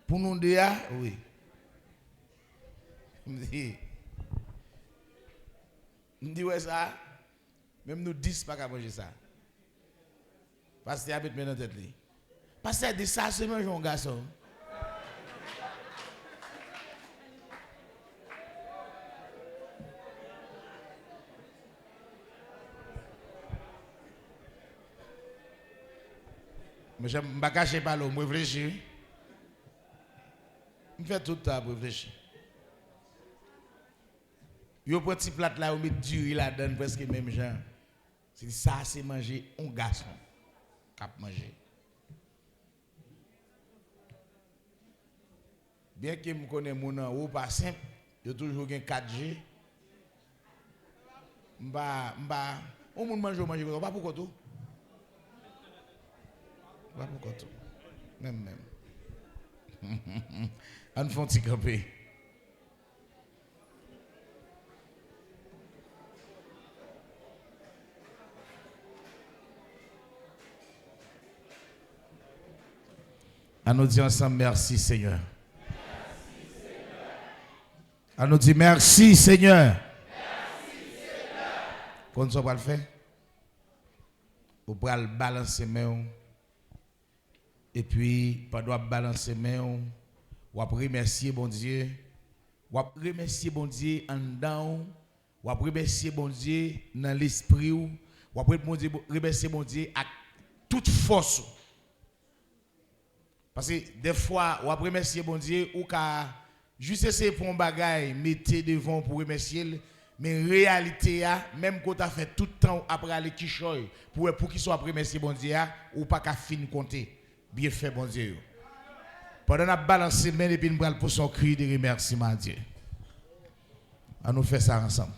[SPEAKER 1] pour nous dire, oui. On dit, ouais, ça, même nous 10 pas qu'à manger ça. Parce que habite maintenant tête li. Parce que dit ça, c'est manger un garçon. Mais je ne vais pas cacher pas l'eau, je réfléchis. Je fais tout le temps pour réfléchir. Yo prend petit plat là, on met du riz là-dedans presque même genre. C'est ça, c'est manger un garçon. Cap manger. Bien que je connais mon nom ou pas simple, yo toujours gen 4G. On mange pas pour tout. Pas pour tout. Même. On fait un petit campé. On nous dit ensemble merci Seigneur. On nous dit merci Seigneur. Qu'on soit pas le faire. Ou pour le balancer main. Et puis pendant balancer main, ou remercier bon Dieu. Ou remercier bon Dieu en dedans. Ou remercier bon Dieu dans l'esprit ou remercier bon Dieu à toute force. Parce que des fois, on remercier bon Dieu, ou qu'à juste essayer pour un bagage, mettez devant pour remercier, mais en réalité, même quand tu as fait tout le temps après aller kichoy, pour qu'il soit remercier bon Dieu, ou pas qu'à fin compter. Bien fait, bon Dieu. Pendant qu'on balance les mains et puis nous pour son cri de remerciement à Dieu. On nous fait ça ensemble.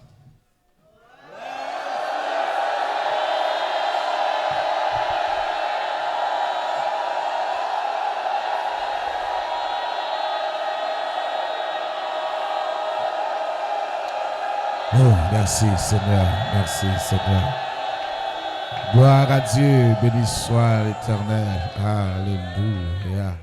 [SPEAKER 1] Oh, merci Seigneur, merci Seigneur. Gloire à Dieu, béni soit l'Éternel. Alléluia.